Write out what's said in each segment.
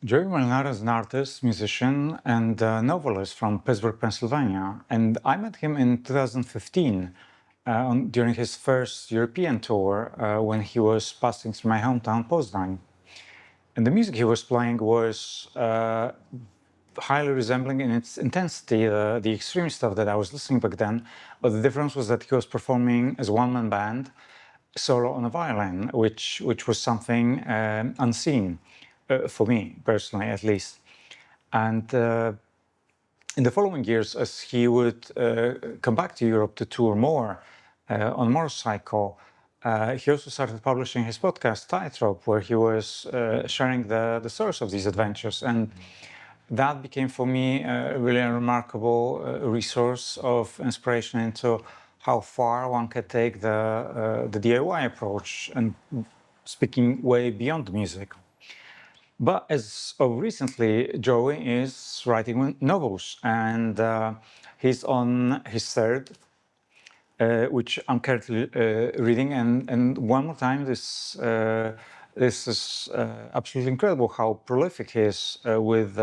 Joey Molinaro is an artist, musician, and novelist from Pittsburgh, Pennsylvania. And I met him in 2015 during his first European tour when he was passing through my hometown, Poznań. And the music he was playing was highly resembling in its intensity the extreme stuff that I was listening back then. But the difference was that he was performing as a one-man band, solo on a violin, which was something unseen for me personally, at least. And in the following years, as he would come back to Europe to tour more on motorcycle, he also started publishing his podcast Tightrope, where he was sharing the source of these adventures. And that became for me really a remarkable resource of inspiration into how far one can take the DIY approach and speaking way beyond the music. But as of recently, Joey is writing novels, and he's on his third, which I'm currently reading. And one more time, this is absolutely incredible how prolific he is with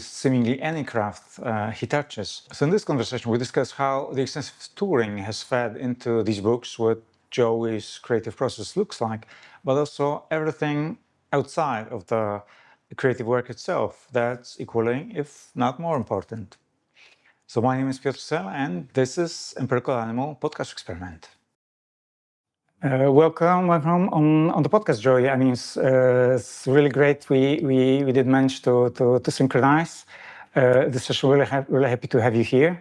seemingly any craft he touches. So in this conversation, we discuss how the extensive touring has fed into these books, what Joey's creative process looks like, but also everything outside of the creative work itself that's equally, if not more important. So my name is Piotr Sel, and this is Empirical Animal Podcast Experiment. Welcome on the podcast, Joey. I mean, it's really great. We did manage to synchronize this session. Really happy to have you here.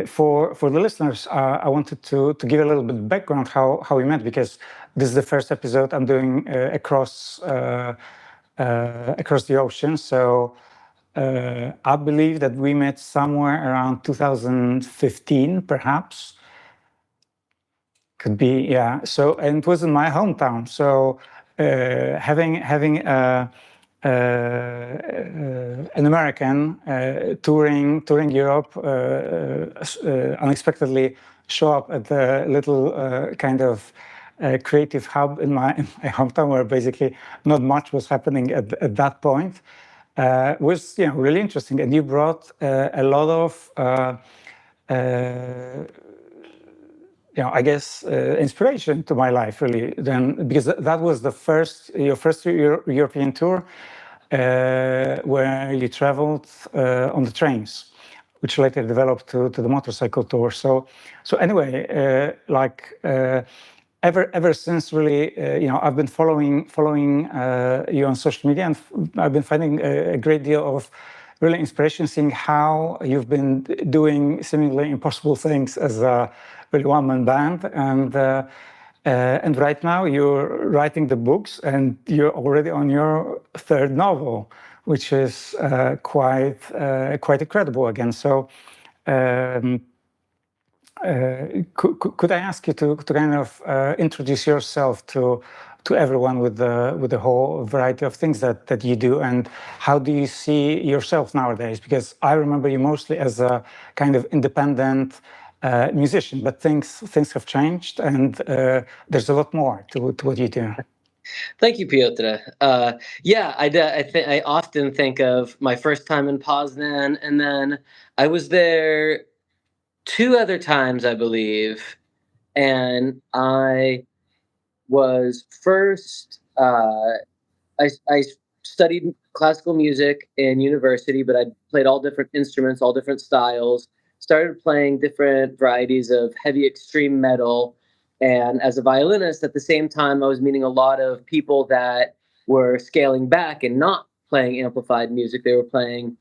For the listeners, I wanted to give a little bit of background how we met, because this is the first episode I'm doing across the ocean. So I believe that we met somewhere around 2015, perhaps. Could be, yeah. So, and it was in my hometown. So, having an American touring Europe unexpectedly show up at the little kind of creative hub in my hometown, where basically not much was happening at that point, was really interesting. And you brought a lot of I guess inspiration to my life, really. Then, because that was your first European tour, where you traveled on the trains, which later developed to the motorcycle tour. So anyway, ever since, really, I've been following you on social media, and I've been finding a great deal of really inspiration, seeing how you've been doing seemingly impossible things as a really one-man band, and right now you're writing the books, and you're already on your third novel, which is quite incredible again. So, could I ask you to kind of introduce yourself to everyone with the whole variety of things that you do, and how do you see yourself nowadays? Because I remember you mostly as a kind of independent musician, but things have changed, and there's a lot more to what you do. Thank you, Piotr. I often think of my first time in Poznan, and then I was there 2 other times, I believe, and I was first. I studied classical music in university, but I played all different instruments, all different styles. Started playing different varieties of heavy extreme metal. And as a violinist, at the same time, I was meeting a lot of people that were scaling back and not playing amplified music. They were playing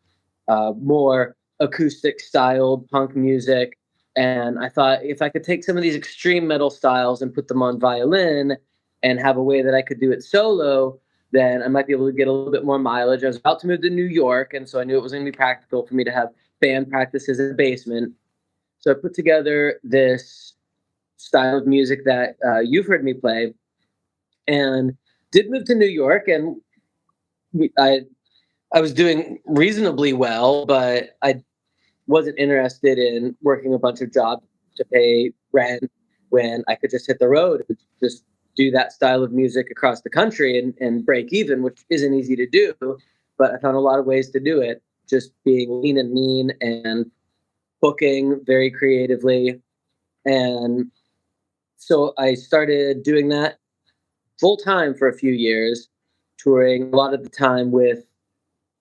more acoustic styled punk music. And I thought, if I could take some of these extreme metal styles and put them on violin and have a way that I could do it solo, then I might be able to get a little bit more mileage. I was about to move to New York, and so I knew it was going to be practical for me to have band practices in the basement. So I put together this style of music that you've heard me play, and did move to New York, and I was doing reasonably well, but I wasn't interested in working a bunch of jobs to pay rent when I could just hit the road and just do that style of music across the country and break even, which isn't easy to do. But I found a lot of ways to do it, just being lean and mean and booking very creatively. And so I started doing that full time for a few years, touring a lot of the time with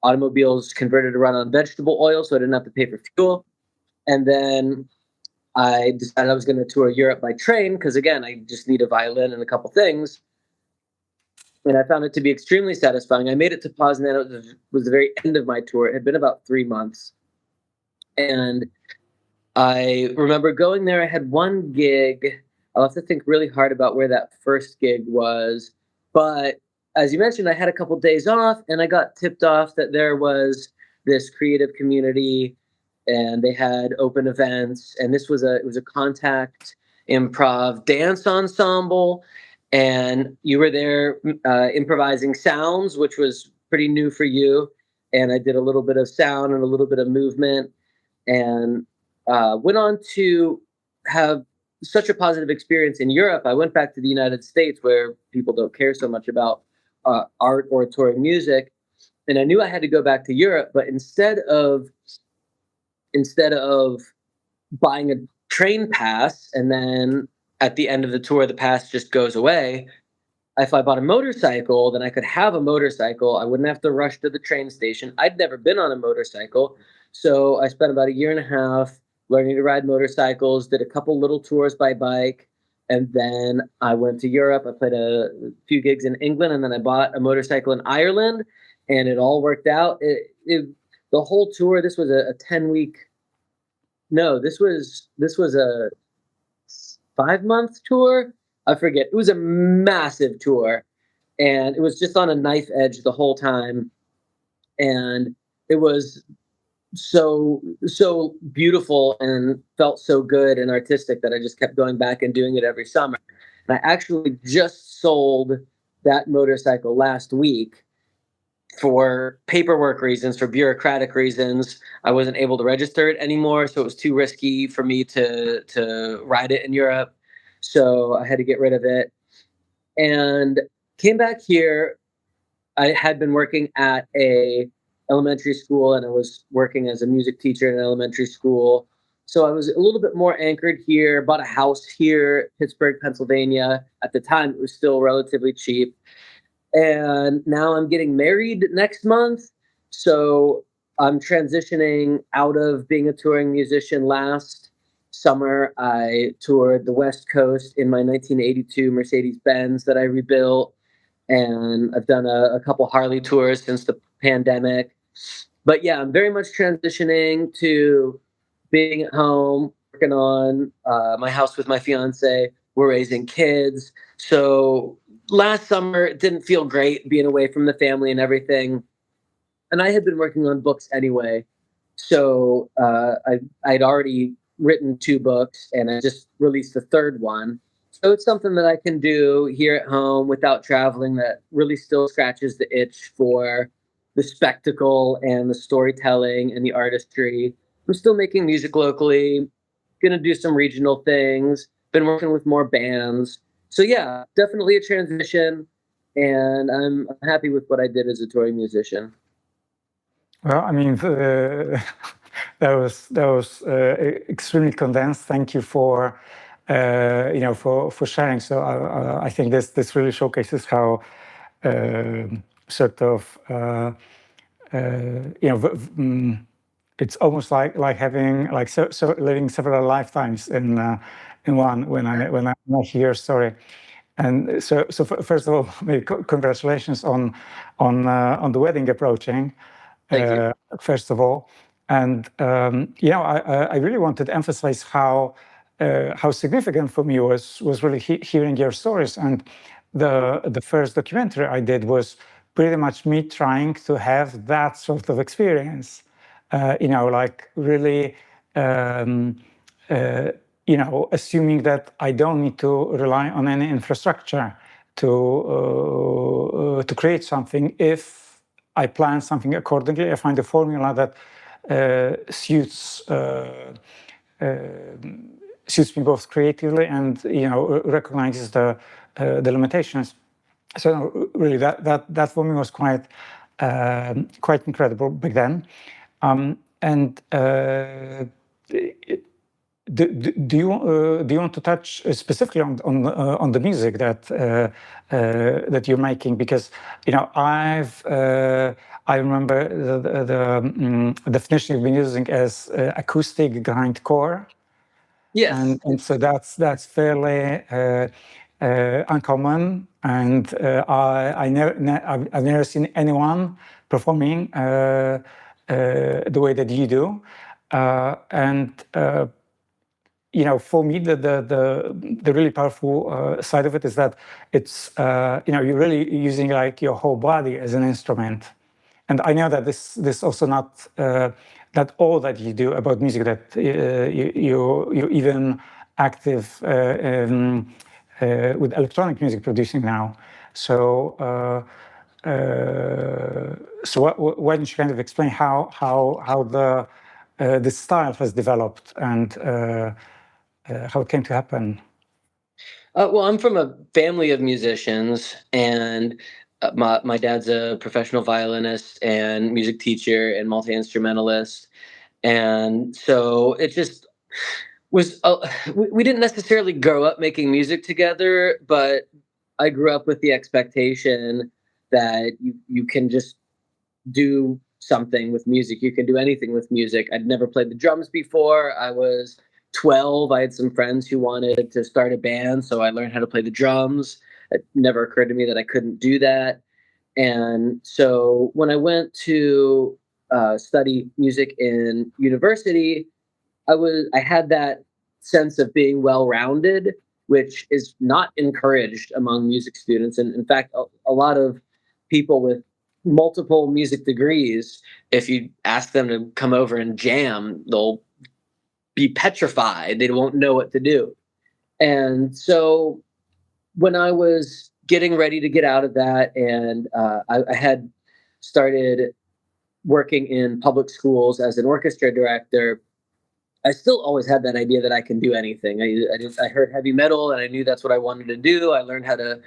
automobiles converted to run on vegetable oil, so I didn't have to pay for fuel. And then I decided I was going to tour Europe by train because, again, I just need a violin and a couple things. And I found it to be extremely satisfying. I made it to Poznań. It was the very end of my tour. It had been about 3 months. And I remember going there. I had one gig. I'll have to think really hard about where that first gig was. But as you mentioned, I had a couple days off, and I got tipped off that there was this creative community, and they had open events. And it was a contact improv dance ensemble, and you were there improvising sounds, which was pretty new for you. And I did a little bit of sound and a little bit of movement, and went on to have such a positive experience in Europe. I went back to the United States where people don't care so much about art or touring music, and I knew I had to go back to Europe. But instead of buying a train pass and then at the end of the tour the pass just goes away, if I bought a motorcycle, then I could have a motorcycle. I wouldn't have to rush to the train station. I'd never been on a motorcycle, so I spent about a year and a half learning to ride motorcycles, did a couple little tours by bike, and then I went to Europe. I played a few gigs in England, and then I bought a motorcycle in Ireland, and it all worked out. The whole tour, this was a 10-week, no, this was a 5-month tour. I forget. It was a massive tour, and it was just on a knife edge the whole time. And it was so beautiful and felt so good and artistic that I just kept going back and doing it every summer. And I actually just sold that motorcycle last week for paperwork reasons, for bureaucratic reasons. I wasn't able to register it anymore, so it was too risky for me to ride it in Europe. So I had to get rid of it and came back here. I had been working at a elementary school, and I was working as a music teacher in an elementary school. So I was a little bit more anchored here, bought a house here, Pittsburgh, Pennsylvania. At the time, it was still relatively cheap. And now I'm getting married next month. So I'm transitioning out of being a touring musician. Last summer, I toured the West Coast in my 1982 Mercedes-Benz that I rebuilt. And I've done a couple Harley tours since the pandemic. But yeah, I'm very much transitioning to being at home, working on my house with my fiance. We're raising kids. So last summer, it didn't feel great being away from the family and everything. And I had been working on books anyway. So I'd already written 2 books, and I just released the third one. So it's something that I can do here at home without traveling that really still scratches the itch for the spectacle and the storytelling and the artistry. I'm still making music locally, gonna do some regional things, been working with more bands. So yeah, definitely a transition, and I'm happy with what I did as a touring musician. Well, I mean, that was extremely condensed. Thank you for for sharing. So I think this really showcases how sort of it's almost like having like so living several lifetimes in one when I hear story. And so first of all, maybe congratulations on the wedding approaching. Thank you. First of all, and I really wanted to emphasize how significant for me was really hearing your stories. And the first documentary I did was pretty much me trying to have that sort of experience. Like really. Assuming that I don't need to rely on any infrastructure to create something. If I plan something accordingly, I find a formula that suits me both creatively and recognizes the the limitations. So really, that for me was quite incredible back then. And do you want to touch specifically on the music that you're making? Because I remember the definition you've been using as acoustic grindcore. Yes. And so that's fairly uncommon, and I've never seen anyone performing the way that you do, for me, the really powerful side of it is that it's you're really using like your whole body as an instrument, and I know that this also not all that you do about music, that you're even active with electronic music producing now. So why don't you kind of explain how the style has developed and how it came to happen? Well, I'm from a family of musicians, and my dad's a professional violinist and music teacher and multi instrumentalist, and so it just was. We didn't necessarily grow up making music together, but I grew up with the expectation that you can just do something with music. You can do anything with music. I'd never played the drums before. I was 12. I had some friends who wanted to start a band, so I learned how to play the drums. It never occurred to me that I couldn't do that. And so when I went to study music in university, I had that sense of being well-rounded, which is not encouraged among music students. And in fact, a lot of people with multiple music degrees, if you ask them to come over and jam, they'll be petrified. They won't know what to do. And so when I was getting ready to get out of that, and I had started working in public schools as an orchestra director, I still always had that idea that I can do anything. I heard heavy metal and I knew that's what I wanted to do. I learned how to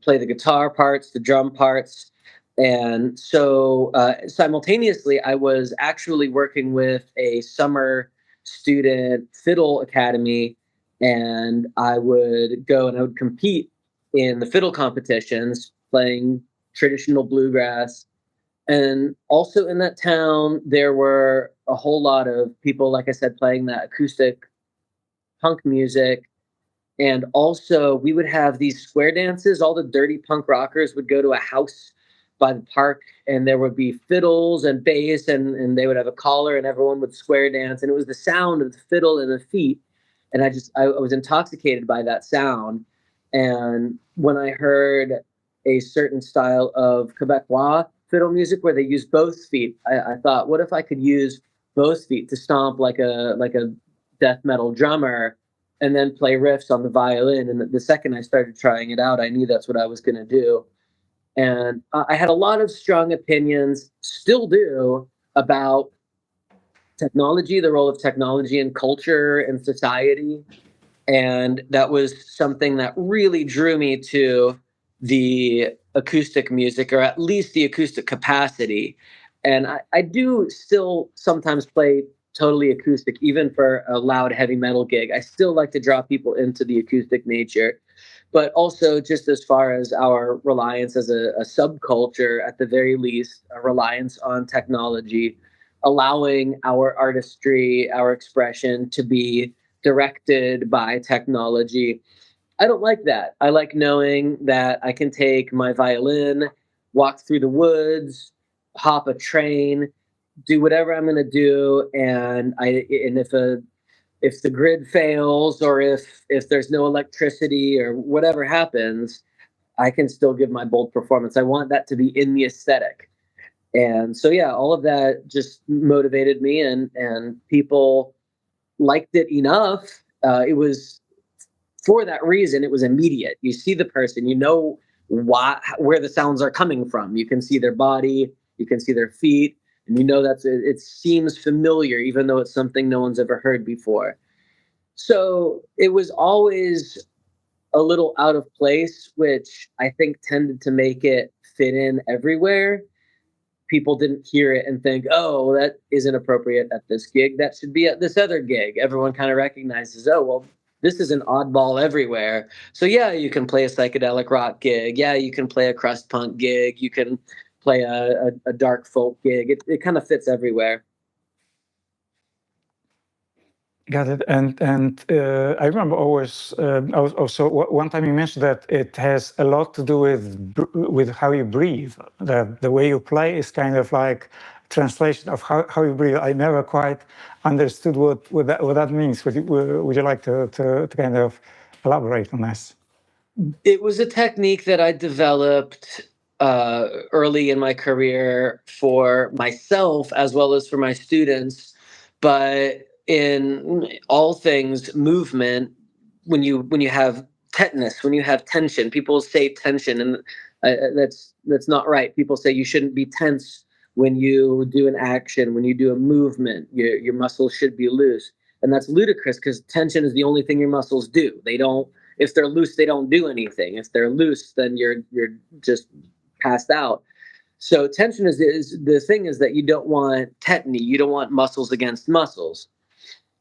play the guitar parts, the drum parts, and so simultaneously, I was actually working with a summer student fiddle academy, and I would go and I would compete in the fiddle competitions, playing traditional bluegrass. And also in that town, there were a whole lot of people, like I said, playing that acoustic punk music. And also, we would have these square dances. All the dirty punk rockers would go to a house by the park, and there would be fiddles and bass, and they would have a collar, and everyone would square dance. And it was the sound of the fiddle and the feet. And I was intoxicated by that sound. And when I heard a certain style of Quebecois fiddle music where they use both feet, I thought, what if I could use both feet to stomp like a death metal drummer, and then play riffs on the violin? And the second I started trying it out, I knew that's what I was going to do. And I had a lot of strong opinions, still do, about technology, the role of technology in culture and society. And that was something that really drew me to the acoustic music, or at least the acoustic capacity. And I do still sometimes play totally acoustic, even for a loud heavy metal gig. I still like to draw people into the acoustic nature. But also, just as far as our reliance as a subculture, at the very least, a reliance on technology, allowing our artistry, our expression to be directed by technology. I don't like that. I like knowing that I can take my violin, walk through the woods, hop a train, do whatever I'm going to do, and if the grid fails, or if there's no electricity or whatever happens, I can still give my bold performance. I want that to be in the aesthetic. And so yeah, all of that just motivated me, and people liked it enough. It was for that reason. It was immediate. You see the person, you know where the sounds are coming from. You can see their body, you can see their feet, and you know it seems familiar, even though it's something no one's ever heard before. So it was always a little out of place, which I think tended to make it fit in everywhere. People didn't hear it and think, oh, well, that isn't appropriate at this gig. That should be at this other gig. Everyone kind of recognizes, oh, well, this is an oddball everywhere. So yeah, you can play a psychedelic rock gig. Yeah, you can play a crust punk gig. You can play a dark folk gig. It kind of fits everywhere. Got it. And I remember always also one time you mentioned that it has a lot to do with how you breathe. That the way you play is kind of like translation of how you breathe. I never quite understood what that means. Would you like to kind of elaborate on this? It was a technique that I developed early in my career for myself as well as for my students. But in all things movement, when you have tetanus, when you have tension, people say tension, and that's not right. People say you shouldn't be tense when you do an action, when you do a movement. Your muscles should be loose, and that's ludicrous because tension is the only thing your muscles do. They don't. If they're loose, they don't do anything. If they're loose, then you're just passed out. So tension is the thing is that you don't want tetany. You don't want muscles against muscles.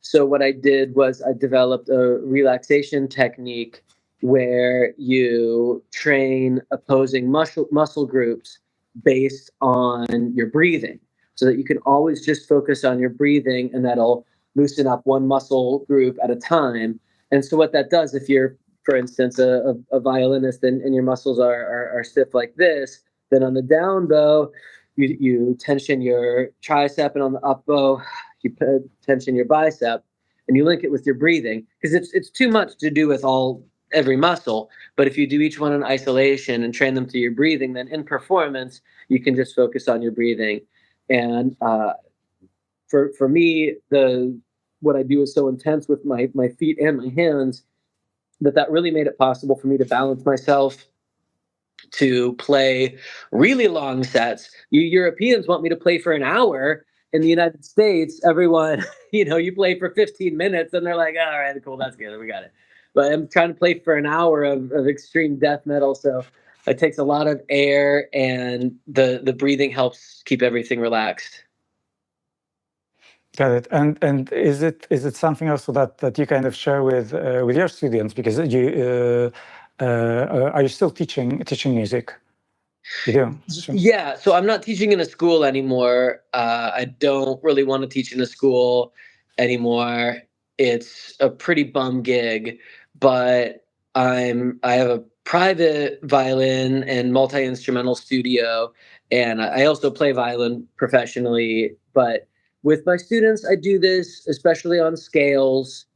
So what I did was I developed a relaxation technique where you train opposing muscle groups based on your breathing, so that you can always just focus on your breathing, and that'll loosen up one muscle group at a time. And so what that does, if you're, for instance, a violinist and your muscles are stiff like this, then on the down bow, you tension your tricep, and on the up bow, you tension your bicep, and you link it with your breathing, because it's too much to do with every muscle. But if you do each one in isolation and train them to your breathing, then in performance you can just focus on your breathing. And for me, what I do is so intense with my feet and my hands that really made it possible for me to balance myself, to play really long sets. You Europeans want me to play for an hour. In the United States, everyone, you play for 15 minutes and they're like, all right, cool, that's good, we got it. But I'm trying to play for an hour of extreme death metal, so it takes a lot of air, and the breathing helps keep everything relaxed. Got it. And is it something also that you kind of share with your students, because you are you still teaching music? You do. Sure. Yeah, so I'm not teaching in a school anymore. I don't really want to teach in a school anymore. It's a pretty bum gig, but I have a private violin and multi-instrumental studio, and I also play violin professionally. But with my students, I do this especially on scales,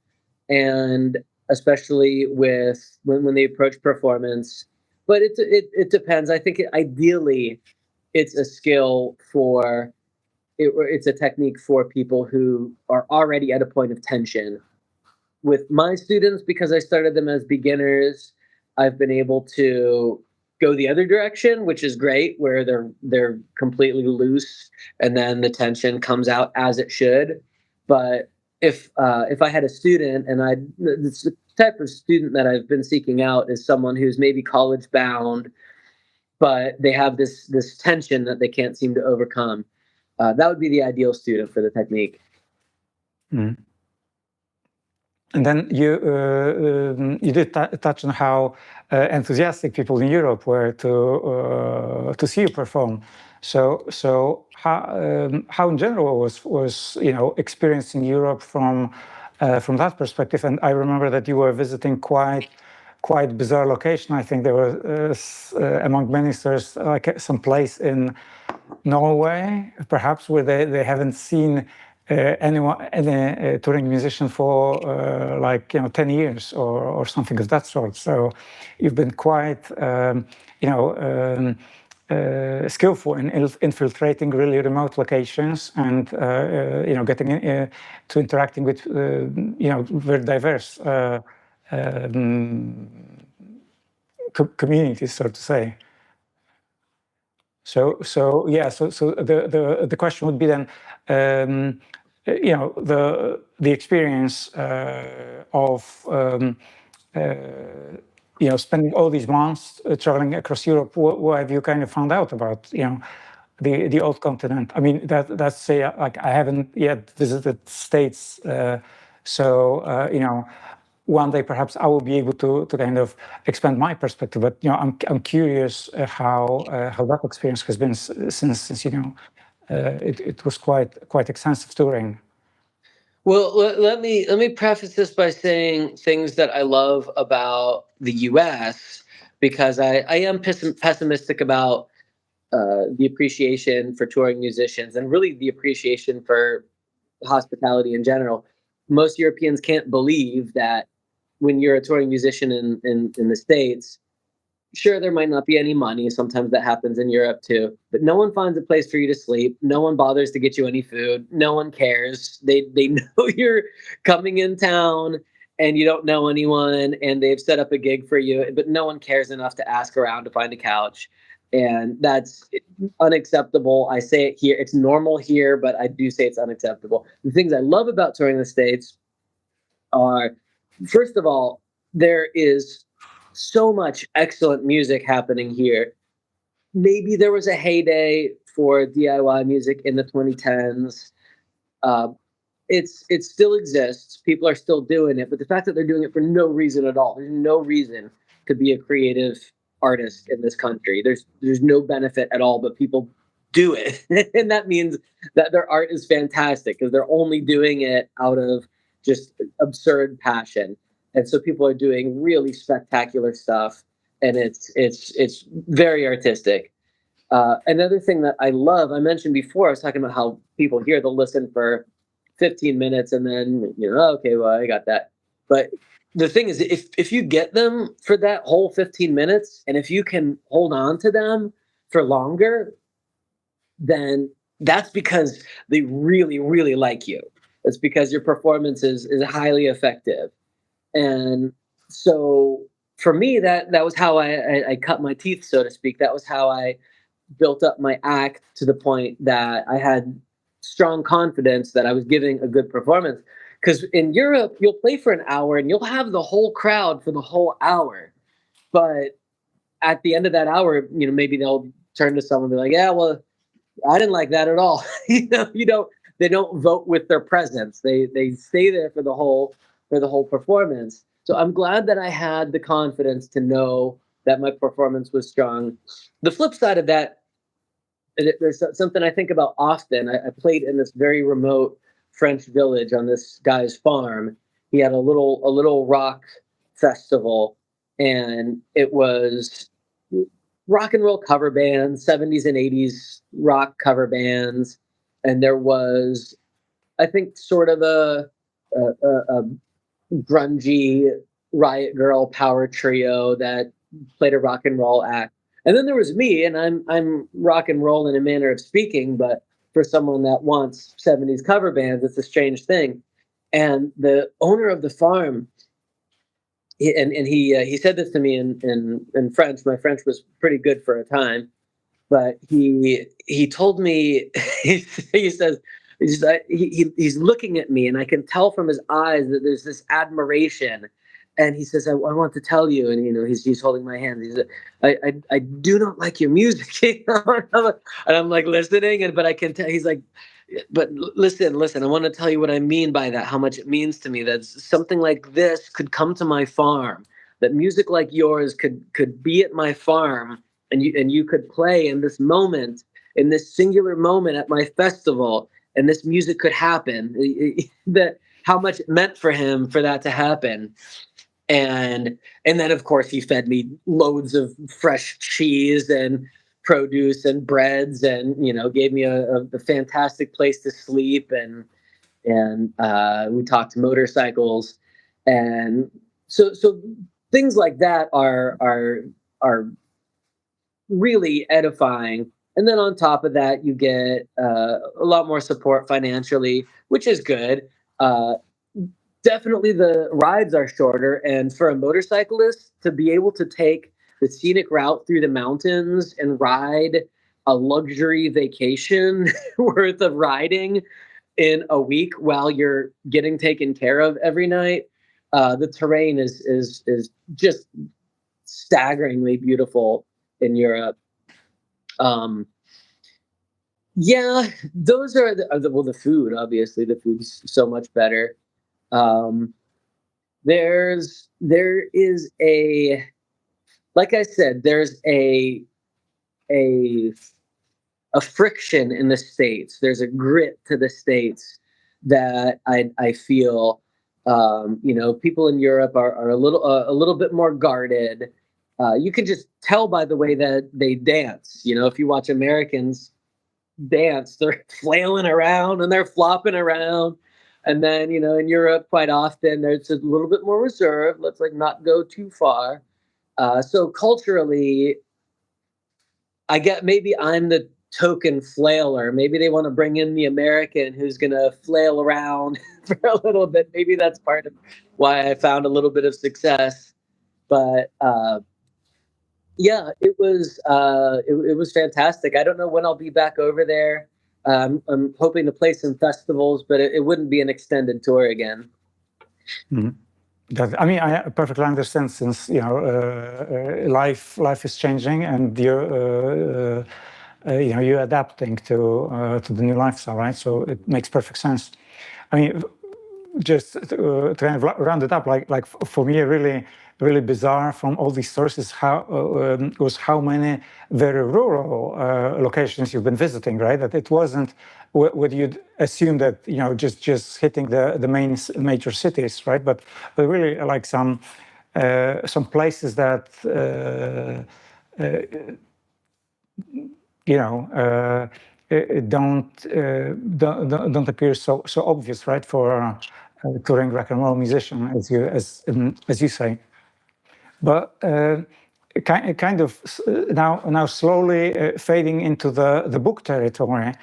and especially with when they approach performance. But it depends. I think ideally it's a skill for it's a technique for people who are already at a point of tension. With my students, because I started them as beginners, I've been able to go the other direction, which is great, where they're completely loose, and then the tension comes out as it should. But if I had a student, and the type of student that I've been seeking out is someone who's maybe college bound, but they have this tension that they can't seem to overcome. That would be the ideal student for the technique. Mm. And then you did touch on how enthusiastic people in Europe were to see you perform. So how in general was experiencing Europe from that perspective? And I remember that you were visiting quite bizarre location. I think there was among ministers like some place in Norway, perhaps, where they haven't seen any touring musician for 10 years or something of that sort. So you've been quite skillful in infiltrating really remote locations, and getting to interacting with very diverse communities, so to say. So the question would be then, the experience of spending all these months traveling across Europe, what have you kind of found out about, the old continent? I mean, that's say like I haven't yet visited States, so one day perhaps I will be able to kind of expand my perspective. But I'm curious how that experience has been since it was quite extensive touring. Well, let me preface this by saying things that I love about the U.S. because I am pessimistic about the appreciation for touring musicians and really the appreciation for hospitality in general. Most Europeans can't believe that when you're a touring musician in the States, sure, there might not be any money. Sometimes that happens in Europe too. But no one finds a place for you to sleep. No one bothers to get you any food. No one cares. They know you're coming in town and you don't know anyone and they've set up a gig for you, but no one cares enough to ask around to find a couch. And that's unacceptable. I say it here. It's normal here, but I do say it's unacceptable. The things I love about touring the States are, first of all, there is so much excellent music happening here. Maybe there was a heyday for DIY music in the 2010s. Uh, it still exists. People are still doing it, but the fact that they're doing it for no reason at all, there's no reason to be a creative artist in this country. There's no benefit at all, but people do it, and that means that their art is fantastic because they're only doing it out of just absurd passion. And so people are doing really spectacular stuff, and it's very artistic. Another thing that I love, I mentioned before, I was talking about how people here they'll listen for 15 minutes and then okay, well I got that. But the thing is, if you get them for that whole 15 minutes, and if you can hold on to them for longer, then that's because they really really like you. It's because your performance is highly effective. And so for me, that was how I cut my teeth, so to speak. That was how I built up my act to the point that I had strong confidence that I was giving a good performance. Because in Europe, you'll play for an hour and you'll have the whole crowd for the whole hour. But at the end of that hour, maybe they'll turn to someone and be like, yeah, well, I didn't like that at all. They don't vote with their presence. They stay there for the whole performance. So I'm glad that I had the confidence to know that my performance was strong. The flip side of that, there's something I think about often. I played in this very remote French village on this guy's farm. He had a little rock festival, and it was rock and roll cover bands, 70s and 80s rock cover bands, and there was, I think, sort of a grungy Riot Girl power trio that played a rock and roll act. And then there was me, and I'm rock and roll in a manner of speaking, but for someone that wants 70s cover bands, it's a strange thing. And the owner of the farm, he said this to me in French. My French was pretty good for a time, but he told me he says he's looking at me, and I can tell from his eyes that there's this admiration. And he says, I want to tell you, and he's holding my hand. He said, I do not like your music. And I'm like listening, but I can tell. He's like, but listen, I want to tell you what I mean by that, how much it means to me that something like this could come to my farm, that music like yours could be at my farm, and you could play in this moment, in this singular moment at my festival, and this music could happen. That how much it meant for him for that to happen. And then of course he fed me loads of fresh cheese and produce and breads, and gave me a fantastic place to sleep, and we talked motorcycles, and so things like that are really edifying. And then on top of that, you get a lot more support financially, which is good. Definitely the rides are shorter, and for a motorcyclist to be able to take the scenic route through the mountains and ride a luxury vacation worth of riding in a week while you're getting taken care of every night, the terrain is just staggeringly beautiful in Europe. Yeah, those are the food. Obviously, the food's so much better. Um, there is a like I said, there's a a friction in the States. There's a grit to the States that I feel. People in Europe are a little bit more guarded. You can just tell by the way that they dance. If you watch Americans dance, they're flailing around and they're flopping around. And then, in Europe, quite often there's a little bit more reserved. Let's like not go too far. So culturally, I get maybe I'm the token flailer. Maybe they want to bring in the American who's going to flail around for a little bit. Maybe that's part of why I found a little bit of success. But yeah, it was fantastic. I don't know when I'll be back over there. I'm hoping to play some festivals, but it wouldn't be an extended tour again. Mhm. I perfectly understand, since life is changing, and you're adapting to the new lifestyle, right? So it makes perfect sense. I mean, just to kind of round it up, like for me, really bizarre from all these sources was how many very rural locations you've been visiting, right? That it wasn't what you'd assume, that just hitting the main major cities, right? But really like some places that don't appear so obvious, right, for a touring rock and roll musician, as you say. But kind of now slowly fading into the book territory,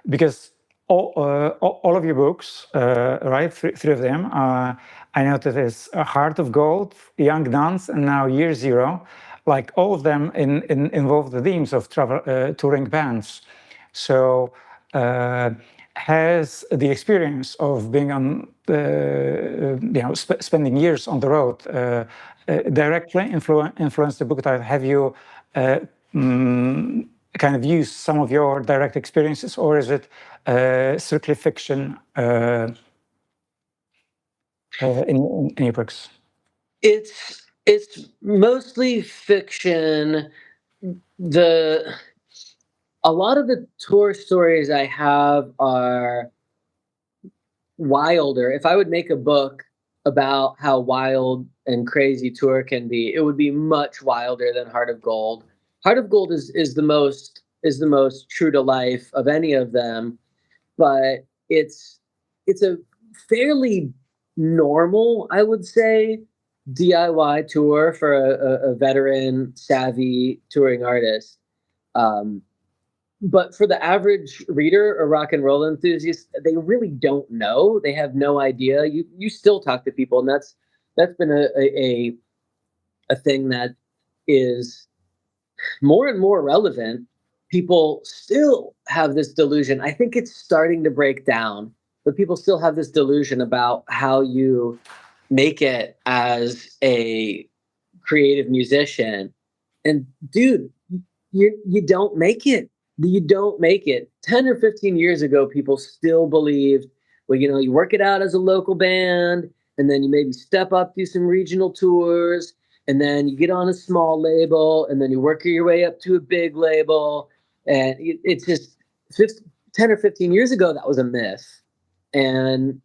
because all of your books, right, three of them, I noted is Heart of Gold, Young Nuns, and now Year Zero. Like all of them involve the themes of touring bands. So has the experience of being on, spending years on the road, directly influenced the book title? Have you kind of used some of your direct experiences, or is it strictly fiction in your books? It's mostly fiction. A lot of the tour stories I have are wilder. If I would make a book about how wild and crazy tour can be, it would be much wilder than Heart of Gold. Heart of Gold is the most true to life of any of them, but it's a fairly normal, I would say, DIY tour for a veteran, savvy touring artist. Um, but for the average reader or rock and roll enthusiast, they really don't know. They have no idea. You still talk to people, and that's been a thing that is more and more relevant. People still have this delusion. I think it's starting to break down, but people still have this delusion about how you make it as a creative musician. And dude, you don't make it. You don't make it. 10 or 15 years ago, people still believed, well, you work it out as a local band, and then you maybe step up, do some regional tours, and then you get on a small label, and then you work your way up to a big label. And it's just 10 or 15 years ago, that was a myth. And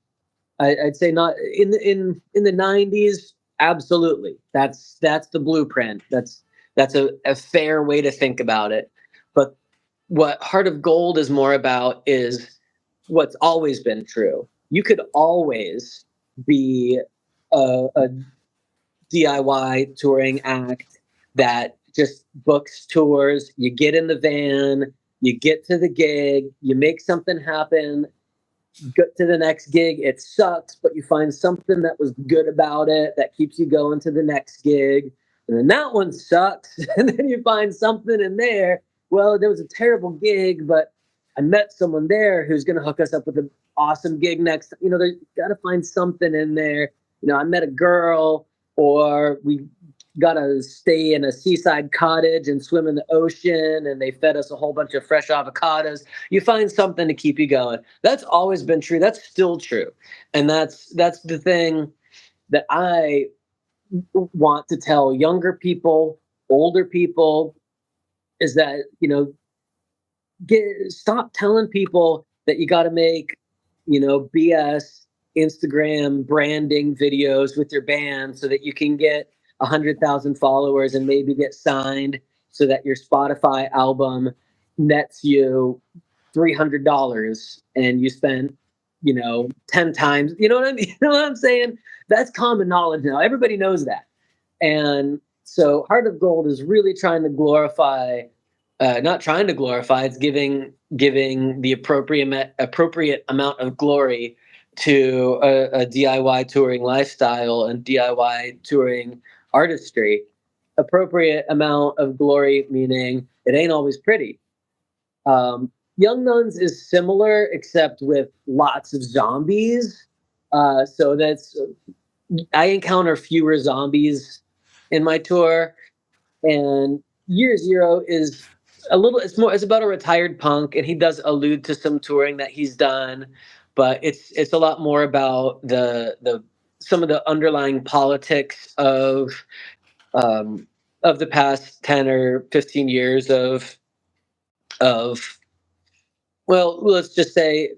I'd say not in the 90s. Absolutely, that's the blueprint. That's a fair way to think about it. But what Heart of Gold is more about is what's always been true. You could always be a DIY touring act that just books tours. You get in the van, you get to the gig, you make something happen, get to the next gig. It sucks, but you find something that was good about it that keeps you going to the next gig. And then that one sucks. And then you find something in there. Well, there was a terrible gig, but I met someone there who's going to hook us up with an awesome gig next. There's got to find something in there. I met a girl, or we got to stay in a seaside cottage and swim in the ocean, and they fed us a whole bunch of fresh avocados. You find something to keep you going. That's always been true. That's still true. And that's the thing that I want to tell younger people, older people, is that, stop telling people that you got to make, BS Instagram branding videos with your band so that you can get 100,000 followers and maybe get signed so that your Spotify album nets you $300 and you spend, 10 times. You know what I mean? You know what I'm saying? That's common knowledge now. Everybody knows that. And so Heart of Gold is really trying to glorify, not trying to glorify, it's giving the appropriate amount of glory to a DIY touring lifestyle and DIY touring artistry. Appropriate amount of glory meaning it ain't always pretty. Young Nuns is similar, except with lots of zombies. So I encounter fewer zombies in my tour, and Year Zero is it's about a retired punk, and he does allude to some touring that he's done, but it's a lot more about the some of the underlying politics of the past 10 or 15 years of well, let's just say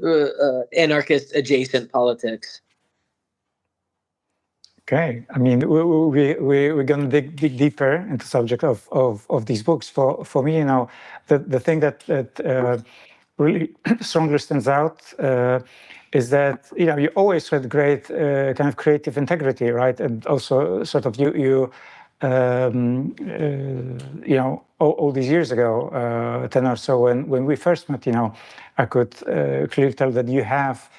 anarchist adjacent politics. Okay, I mean, we're going to dig deeper into the subject of these books. For me, the thing that really strongly stands out is that you always had great kind of creative integrity, right? And also sort of all these years ago, 10 or so, when we first met, I could clearly tell that you have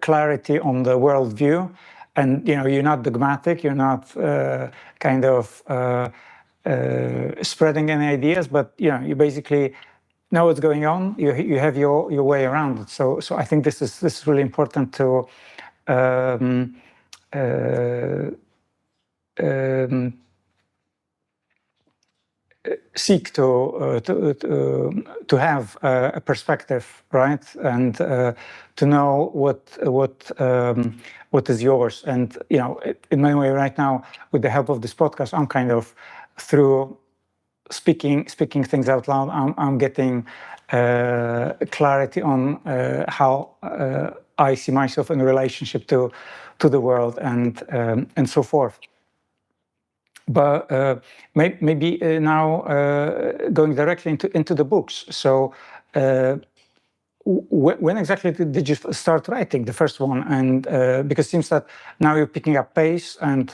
clarity on the worldview, and you're not dogmatic, you're not kind of spreading any ideas, but you basically know what's going on. You have your way around it. So I think this is really important to seek to have a perspective, right, and to know what is yours. And in my way, right now, with the help of this podcast, I'm kind of through speaking things out loud. I'm getting clarity on how I see myself in relationship to the world and so forth. But maybe now going directly into the books. So when exactly did you start writing the first one? And because it seems that now you're picking up pace, and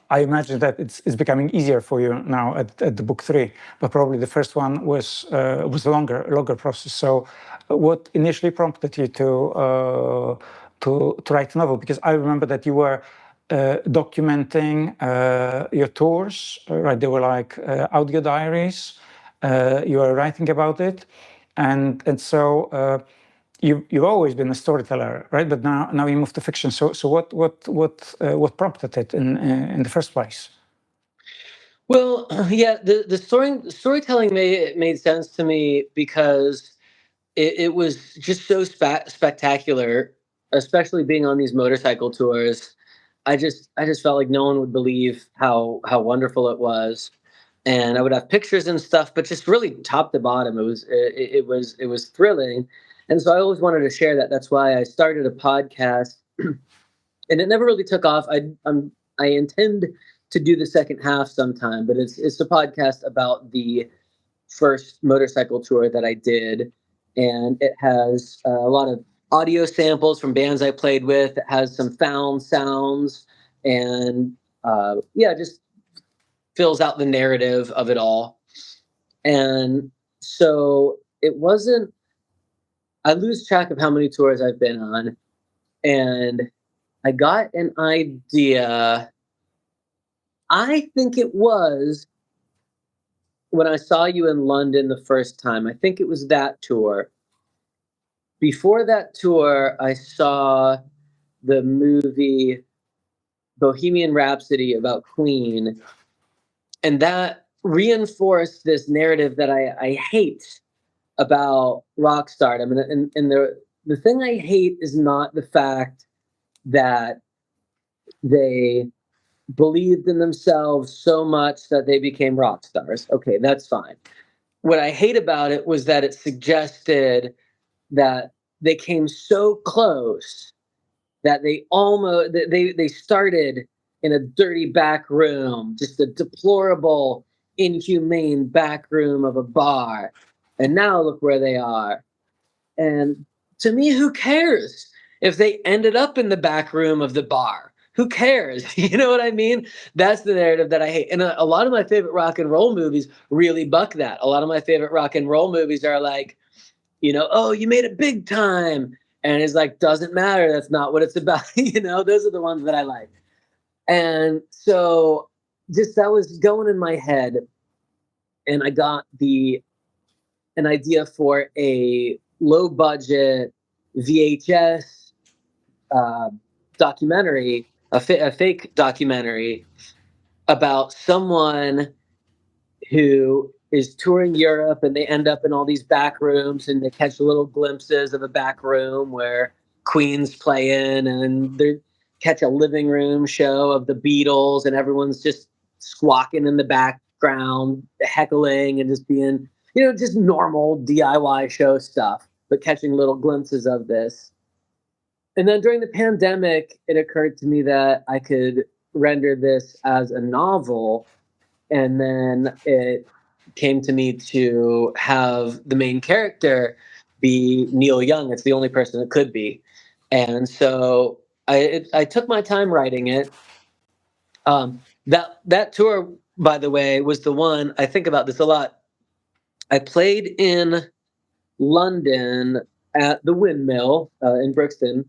I imagine that it's becoming easier for you now at the book 3. But probably the first one was a longer process. So what initially prompted you to write a novel? Because I remember that you were documenting your tours, right? They were like audio diaries. You were writing about it, and so you've always been a storyteller, right? But now you moved to fiction. So what prompted it in the first place? Well, yeah, the storytelling made sense to me because it was just so spectacular, especially being on these motorcycle tours. I just felt like no one would believe how wonderful it was, and I would have pictures and stuff, but just really top to bottom, it was thrilling, and so I always wanted to share that. That's why I started a podcast, and it never really took off. I intend to do the second half sometime, but it's a podcast about the first motorcycle tour that I did, and it has a lot of audio samples from bands I played with. It has some found sounds, and just fills out the narrative of it all. And so it wasn't. I lose track of how many tours I've been on, and I got an idea. I think it was when I saw you in London the first time. I think it was that tour. before that tour, I saw the movie Bohemian Rhapsody about Queen, and that reinforced this narrative that I hate about rock stardom. And the thing I hate is not the fact that they believed in themselves so much that they became rock stars. Okay, that's fine. What I hate about it was that it suggested that they came so close that they started in a dirty back room, just a deplorable, inhumane back room of a bar, and now look where they are. And to me, who cares if they ended up in the back room of the bar? Who cares? You know what I mean? That's the narrative that I hate. And a lot of my favorite rock and roll movies really buck that. A lot of my favorite rock and roll movies are like, oh, you made it big time. And it's like, doesn't matter. That's not what it's about. Those are the ones that I like. And so just that was going in my head. And I got an idea for a low budget VHS uh, documentary, a fake documentary about someone who is touring Europe, and they end up in all these back rooms, and they catch little glimpses of a back room where Queen's playing, and they catch a living room show of the Beatles, and everyone's just squawking in the background, heckling, and just being, just normal DIY show stuff, but catching little glimpses of this. And then during the pandemic, it occurred to me that I could render this as a novel. And then it came to me to have the main character be Neil Young. It's the only person it could be. And so I took my time writing it. That tour, by the way, was the one. I think about this a lot. I played in London at the Windmill in Brixton,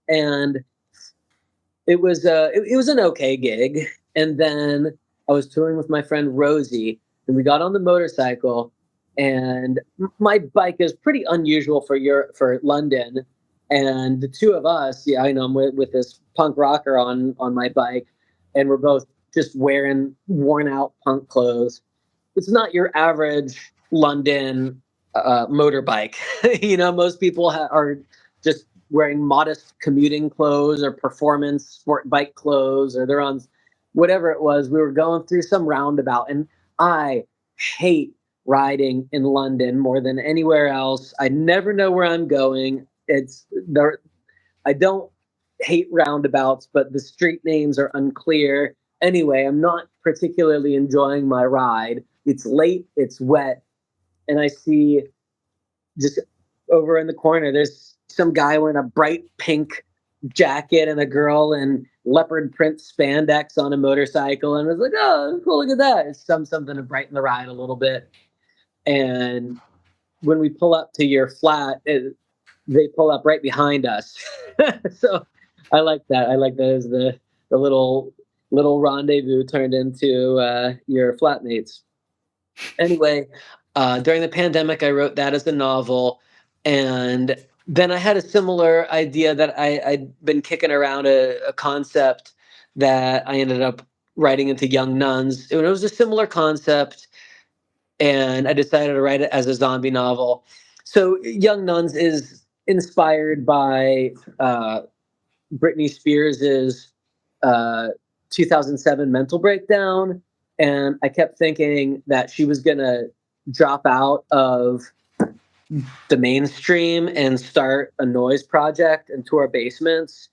and it was an okay gig. And then I was touring with my friend Rosie, and we got on the motorcycle. And my bike is pretty unusual for London. And the two of us, yeah, I know, I'm with this punk rocker on my bike, and we're both just wearing worn out punk clothes. It's not your average London motorbike. Most people are just wearing modest commuting clothes or performance sport bike clothes, or they're on whatever it was. We were going through some roundabout, and I hate riding in London more than anywhere else. I never know where I'm going. It's there. I don't hate roundabouts, but the street names are unclear. Anyway, I'm not particularly enjoying my ride. It's late, it's wet, and I see just over in the corner, there's some guy wearing a bright pink jacket and a girl in leopard print spandex on a motorcycle, and I was like, oh, cool, look at that. It's something to brighten the ride a little bit. And when we pull up to your flat, they pull up right behind us. So I like that. I like that as the little rendezvous turned into your flatmates. Anyway, during the pandemic, I wrote that as a novel, and then I had a similar idea that I'd been kicking around a concept that I ended up writing into Young Nuns. It was a similar concept, and I decided to write it as a zombie novel. So Young Nuns is inspired by Britney Spears's uh, 2007 mental breakdown, and I kept thinking that she was gonna drop out of the mainstream and start a noise project and tour basements.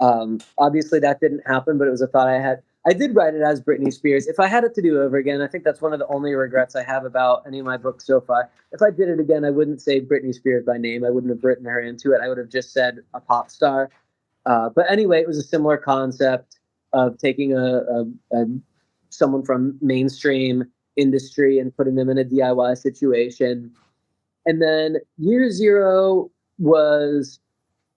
Obviously, that didn't happen, but it was a thought I had. I did write it as Britney Spears. If I had it to do over again, I think that's one of the only regrets I have about any of my books so far. If I did it again, I wouldn't say Britney Spears by name. I wouldn't have written her into it. I would have just said a pop star. But anyway, it was a similar concept of taking a someone from mainstream industry and putting them in a DIY situation. And then Year Zero was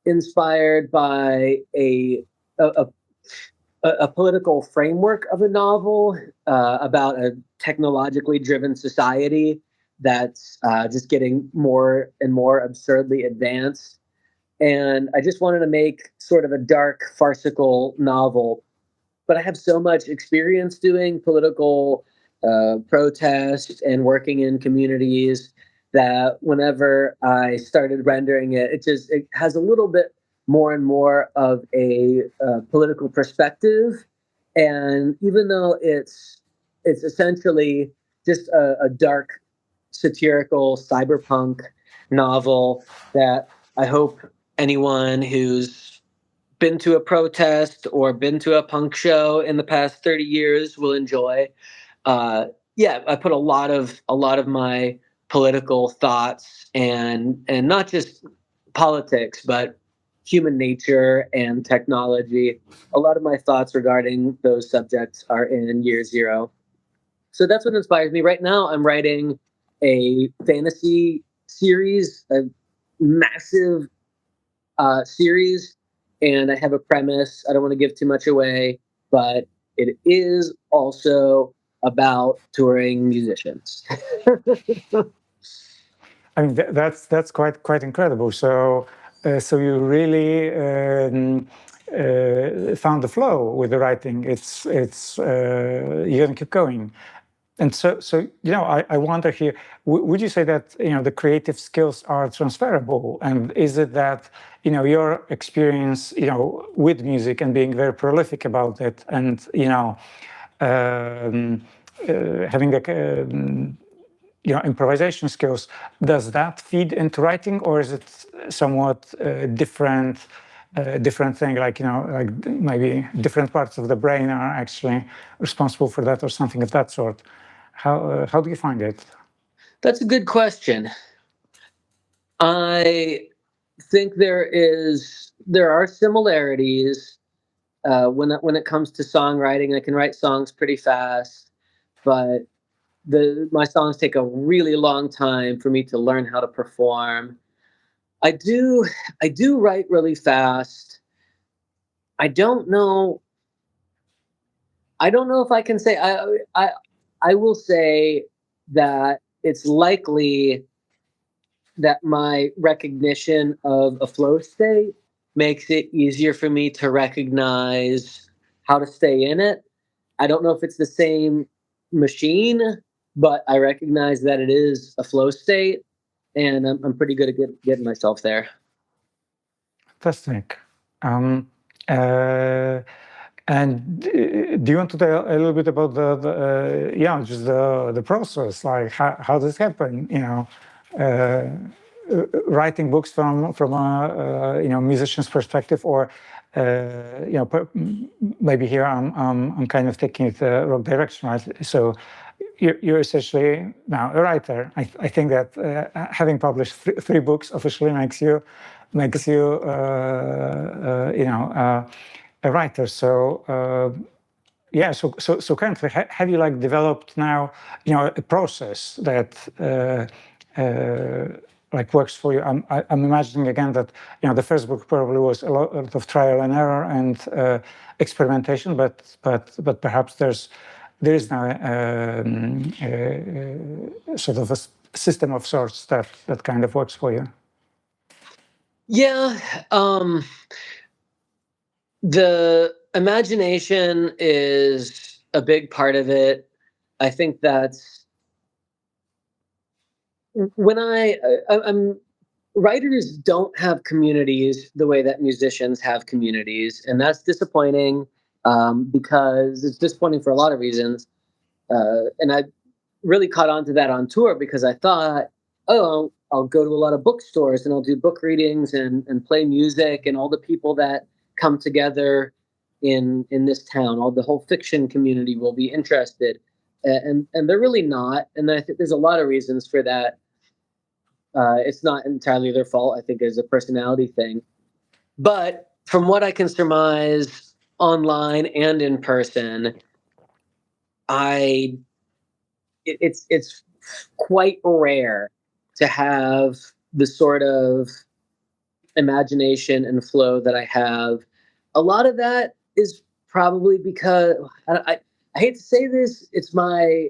inspired by a, a political framework of a novel about a technologically driven society that's just getting more and more absurdly advanced. And I just wanted to make sort of a dark, farcical novel. But I have so much experience doing political protest and working in communities that whenever I started rendering it, it has a little bit more and more of a political perspective. And even though it's essentially just a dark satirical cyberpunk novel that I hope anyone who's been to a protest or been to a punk show in the past 30 years will enjoy. Uh, yeah, I put a lot of my political thoughts and not just politics, but human nature and technology. A lot of my thoughts regarding those subjects are in Year Zero. So that's what inspires me. Right now, I'm writing a fantasy series, a massive series, and I have a premise. I don't want to give too much away, but it is also about touring musicians. I mean, that's quite incredible. So, so you really found the flow with the writing. It's you're gonna keep going. And so I wonder here, would you say that the creative skills are transferable, and is it that your experience with music and being very prolific about it, and um, having improvisation skills, does that feed into writing, or is it somewhat different thing, like like maybe different parts of the brain are actually responsible for that, or something of that sort? How do you find it? That's a good question. I think there are similarities when it comes to songwriting. I can write songs pretty fast, but my songs take a really long time for me to learn how to perform. I do I do write really fast. I don't know I don't know if I can say I will say that it's likely that my recognition of a flow state makes it easier for me to recognize how to stay in it. I don't know if it's the same machine, but I recognize that it is a flow state, and I'm pretty good at getting myself there. Fantastic. Um, uh, and do you want to tell a little bit about the just the process, like how does it happen? Uh, Writing books from a musician's perspective, or maybe here I'm kind of taking it the wrong direction, right? So you're essentially now a writer. I think that having published three books officially makes you a writer. So yeah, so currently, have you like developed now a process that like works for you? I'm imagining again that the first book probably was a lot of trial and error and experimentation, but perhaps there is now sort of a system of sorts that kind of works for you. Yeah, the imagination is a big part of it. I think that's when I'm writers don't have communities the way that musicians have communities, and that's disappointing because it's disappointing for a lot of reasons. And I really caught on to that on tour because I thought, oh, I'll go to a lot of bookstores and I'll do book readings and play music, and all the people that come together in this town, all the whole fiction community will be interested, and they're really not. And I think there's a lot of reasons for that. It's not entirely their fault. I think it's a personality thing. But from what I can surmise online and in person, I it's quite rare to have the sort of imagination and flow that I have. A lot of that is probably because I hate to say this. It's my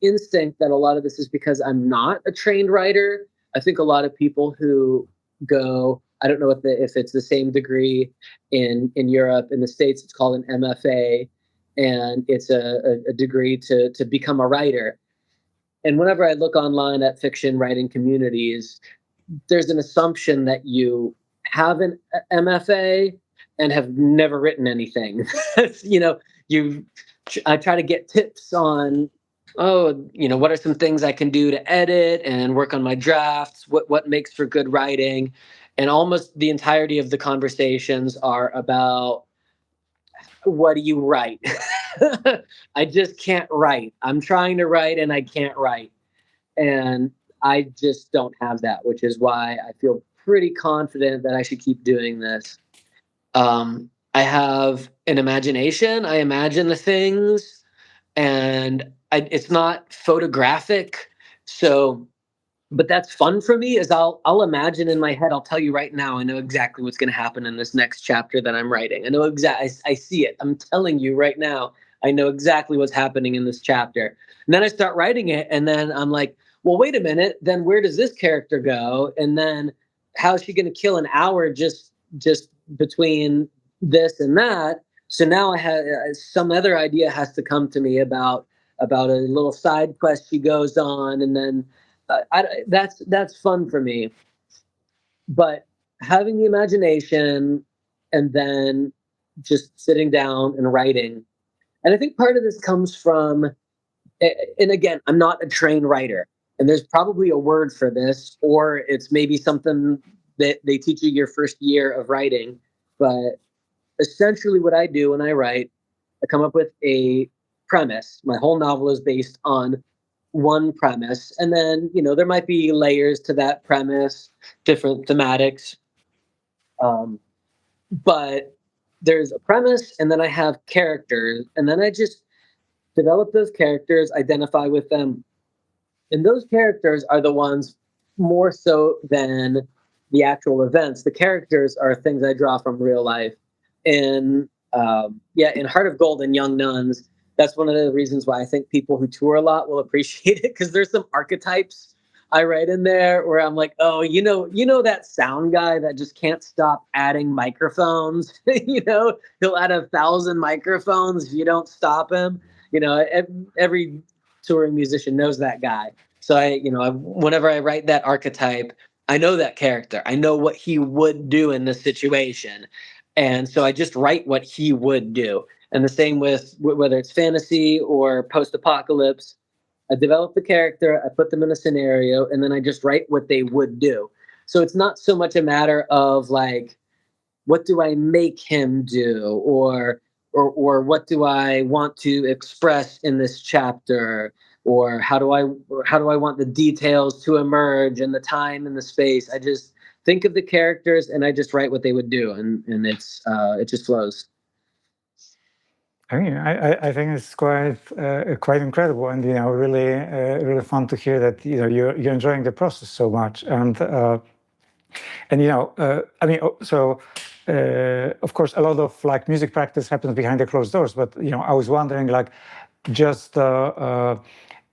instinct that a lot of this is because I'm not a trained writer. I think a lot of people who go, I don't know if it's the same degree in Europe. In the States, it's called an MFA, and it's a degree to become a writer. And whenever I look online at fiction writing communities, there's an assumption that you have an MFA and have never written anything. you know, you I try to get tips on, what are some things I can do to edit and work on my drafts, what makes for good writing. And almost the entirety of the conversations are about, what do you write? I just can't write. I'm trying to write and I can't write. And I just don't have that, which is why I feel pretty confident that I should keep doing this. I have an imagination. I imagine the things, and it's not photographic. So, but that's fun for me. Is I'll imagine in my head. I'll tell you right now. I know exactly what's going to happen in this next chapter that I'm writing. I know exactly. I see it. I'm telling you right now. I know exactly what's happening in this chapter. And then I start writing it, and then I'm like, well, wait a minute. Then where does this character go? And then how is she going to kill an hour just between this and that? So now I have some other idea has to come to me about a little side quest she goes on, and then that's fun for me. But having the imagination and then just sitting down and writing, and I think part of this comes from, and again, I'm not a trained writer, and there's probably a word for this, or it's maybe something that they teach you your first year of writing. But essentially, what I do when I write, I come up with a premise. My whole novel is based on one premise, and then there might be layers to that premise, different thematics. But there's a premise, and then I have characters, and then I just develop those characters, identify with them, and those characters are the ones more so than the actual events. The characters are things I draw from real life. In in Heart of Gold and Young Nuns, that's one of the reasons why I think people who tour a lot will appreciate it, because there's some archetypes I write in there where I'm like, oh, that sound guy that just can't stop adding microphones. He'll add 1,000 microphones if you don't stop him. Every touring musician knows that guy. So whenever I write that archetype, I know that character. I know what he would do in this situation. And so I just write what he would do. And the same with whether it's fantasy or post-apocalypse. I develop the character, I put them in a scenario, and then I just write what they would do. So it's not so much a matter of like, what do I make him do, or what do I want to express in this chapter, or how do I want the details to emerge and the time and the space. I just think of the characters and I just write what they would do, and it just flows. I mean, I think it's quite incredible, and really fun to hear that you're enjoying the process so much, and I mean, of course, a lot of like music practice happens behind the closed doors, but I was wondering, like, just the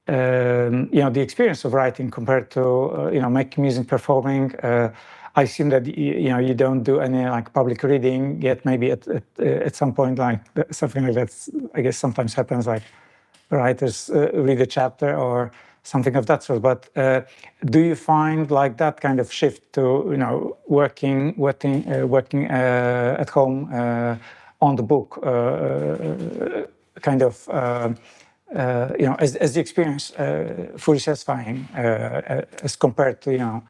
experience of writing compared to making music, performing. I assume that you don't do any like public reading yet. Maybe at some point, like something like that, I guess sometimes happens, like writers read a chapter or something of that sort. But do you find like that kind of shift to working at home on the book, kind of as the experience fully satisfying as compared to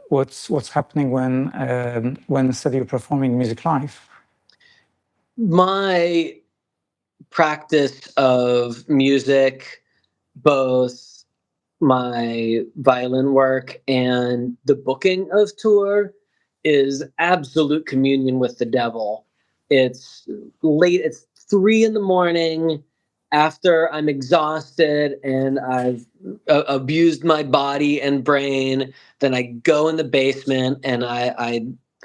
what's happening when instead you're performing music live? My practice of music, both my violin work and the booking of tour, is absolute communion with the devil. It's late, it's 3 a.m. after I'm exhausted and I've abused my body and brain. Then I go in the basement and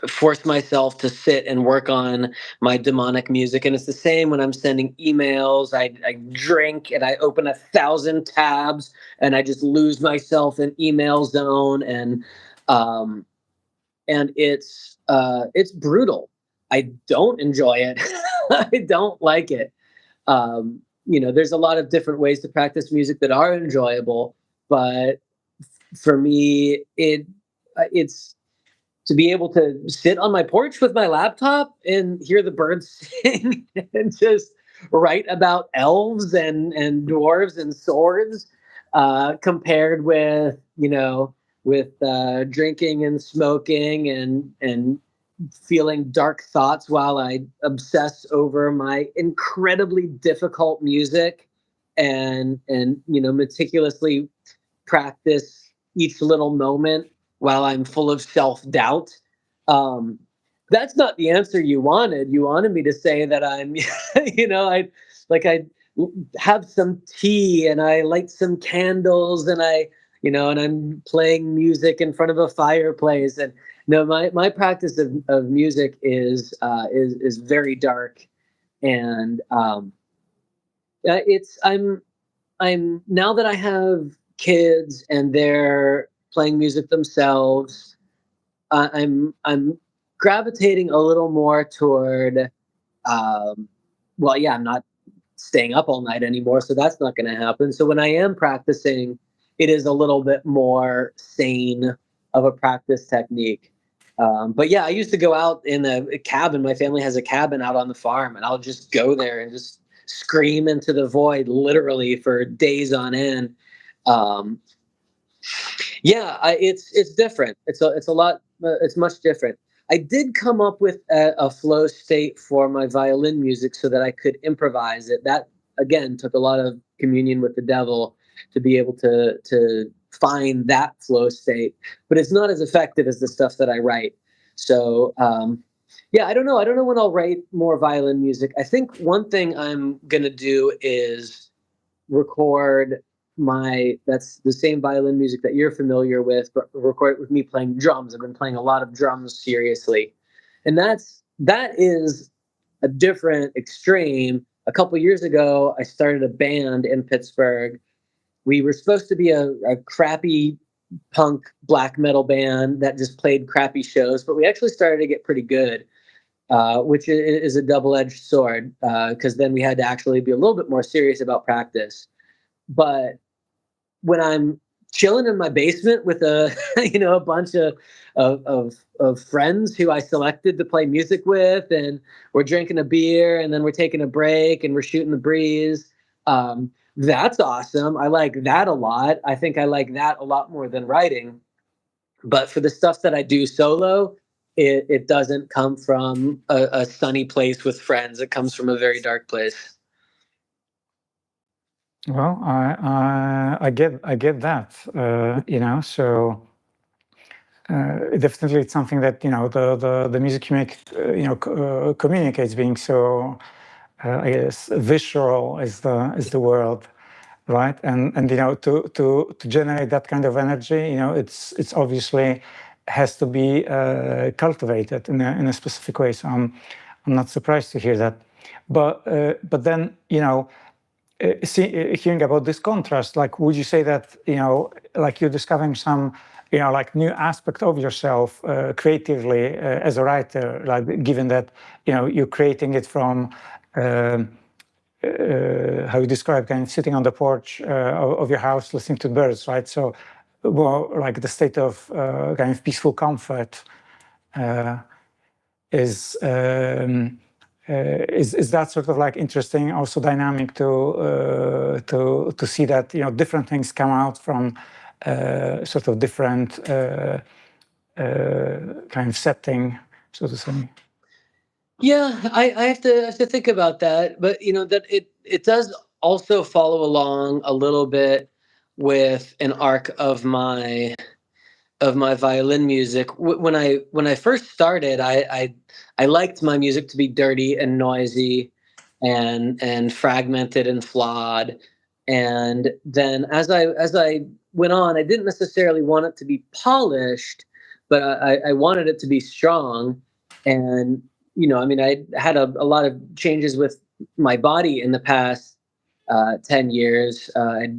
force myself to sit and work on my demonic music. And it's the same when I'm sending emails. I drink and I open 1,000 tabs and I just lose myself in email zone. Um, and it's brutal. I don't enjoy it. I don't like it. There's a lot of different ways to practice music that are enjoyable, but for me, it's to be able to sit on my porch with my laptop and hear the birds sing and just write about elves and dwarves and swords, compared with drinking and smoking and feeling dark thoughts while I obsess over my incredibly difficult music and meticulously practice each little moment while I'm full of self-doubt. Um, that's not the answer you wanted. You wanted me to say that I'm, I have some tea and I light some candles and and I'm playing music in front of a fireplace. And no, my practice of music is very dark, and it's I'm now that I have kids and they're playing music themselves, I'm gravitating a little more toward, well, yeah, I'm not staying up all night anymore, so that's not going to happen. So when I am practicing, it is a little bit more sane of a practice technique. But yeah, I used to go out in a cabin. My family has a cabin out on the farm, and I'll just go there and just scream into the void, literally for days on end. Um, yeah, it's different. It's a lot. It's much different. I did come up with a flow state for my violin music so that I could improvise it. That again took a lot of communion with the devil to be able to find that flow state, but it's not as effective as the stuff that I write. So yeah, I don't know. I don't know when I'll write more violin music. I think one thing I'm gonna do is record that's the same violin music that you're familiar with, but record it with me playing drums. I've been playing a lot of drums seriously, and that is a different extreme. A couple years ago, I started a band in Pittsburgh. We were supposed to be a crappy punk black metal band that just played crappy shows, but we actually started to get pretty good, which is a double-edged sword, because then we had to actually be a little bit more serious about practice. But when I'm chilling in my basement with a a bunch of friends who I selected to play music with, and we're drinking a beer, and then we're taking a break, and we're shooting the breeze. That's awesome. I like that a lot. I think I like that a lot more than writing. But for the stuff that I do solo, it doesn't come from a sunny place with friends. It comes from a very dark place. Well, I get that. So definitely it's something that the music you make communicates, being so I guess visceral is the word, right? And to generate that kind of energy, it's obviously has to be cultivated in a specific way. So I'm not surprised to hear that, but then hearing about this contrast, like, would you say that like you're discovering some like new aspect of yourself creatively as a writer, like given that you're creating it from how you describe kind of sitting on the porch of your house listening to birds, right? So more like the state of kind of peaceful comfort is is that sort of like interesting, also dynamic to see that different things come out from sort of different kind of setting, so to say. Yeah, I have to think about that, but that it does also follow along a little bit with an arc of my violin music. When I first started, I liked my music to be dirty and noisy, and fragmented and flawed. And then as I went on, I didn't necessarily want it to be polished, but I wanted it to be strong. And I mean, I had a lot of changes with my body in the past 10 years. I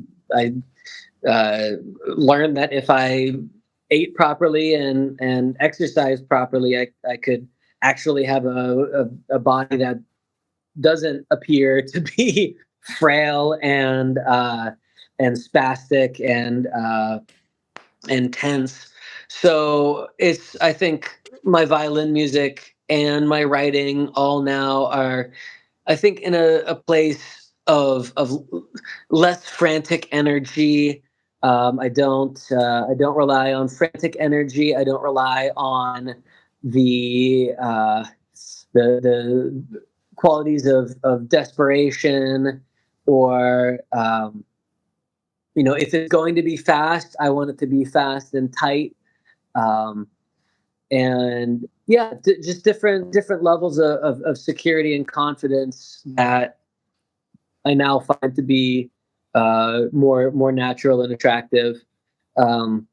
learned that if I ate properly and exercised properly, I could actually have a body that doesn't appear to be frail and spastic and tense. So it's, I think, my violin music and my writing all now are, I think, in a place of less frantic energy. I don't rely on frantic energy. I don't rely on the the qualities of desperation, or if it's going to be fast, I want it to be fast and tight. Um, and yeah, just different levels of security and confidence that I now find to be more natural and attractive. Um,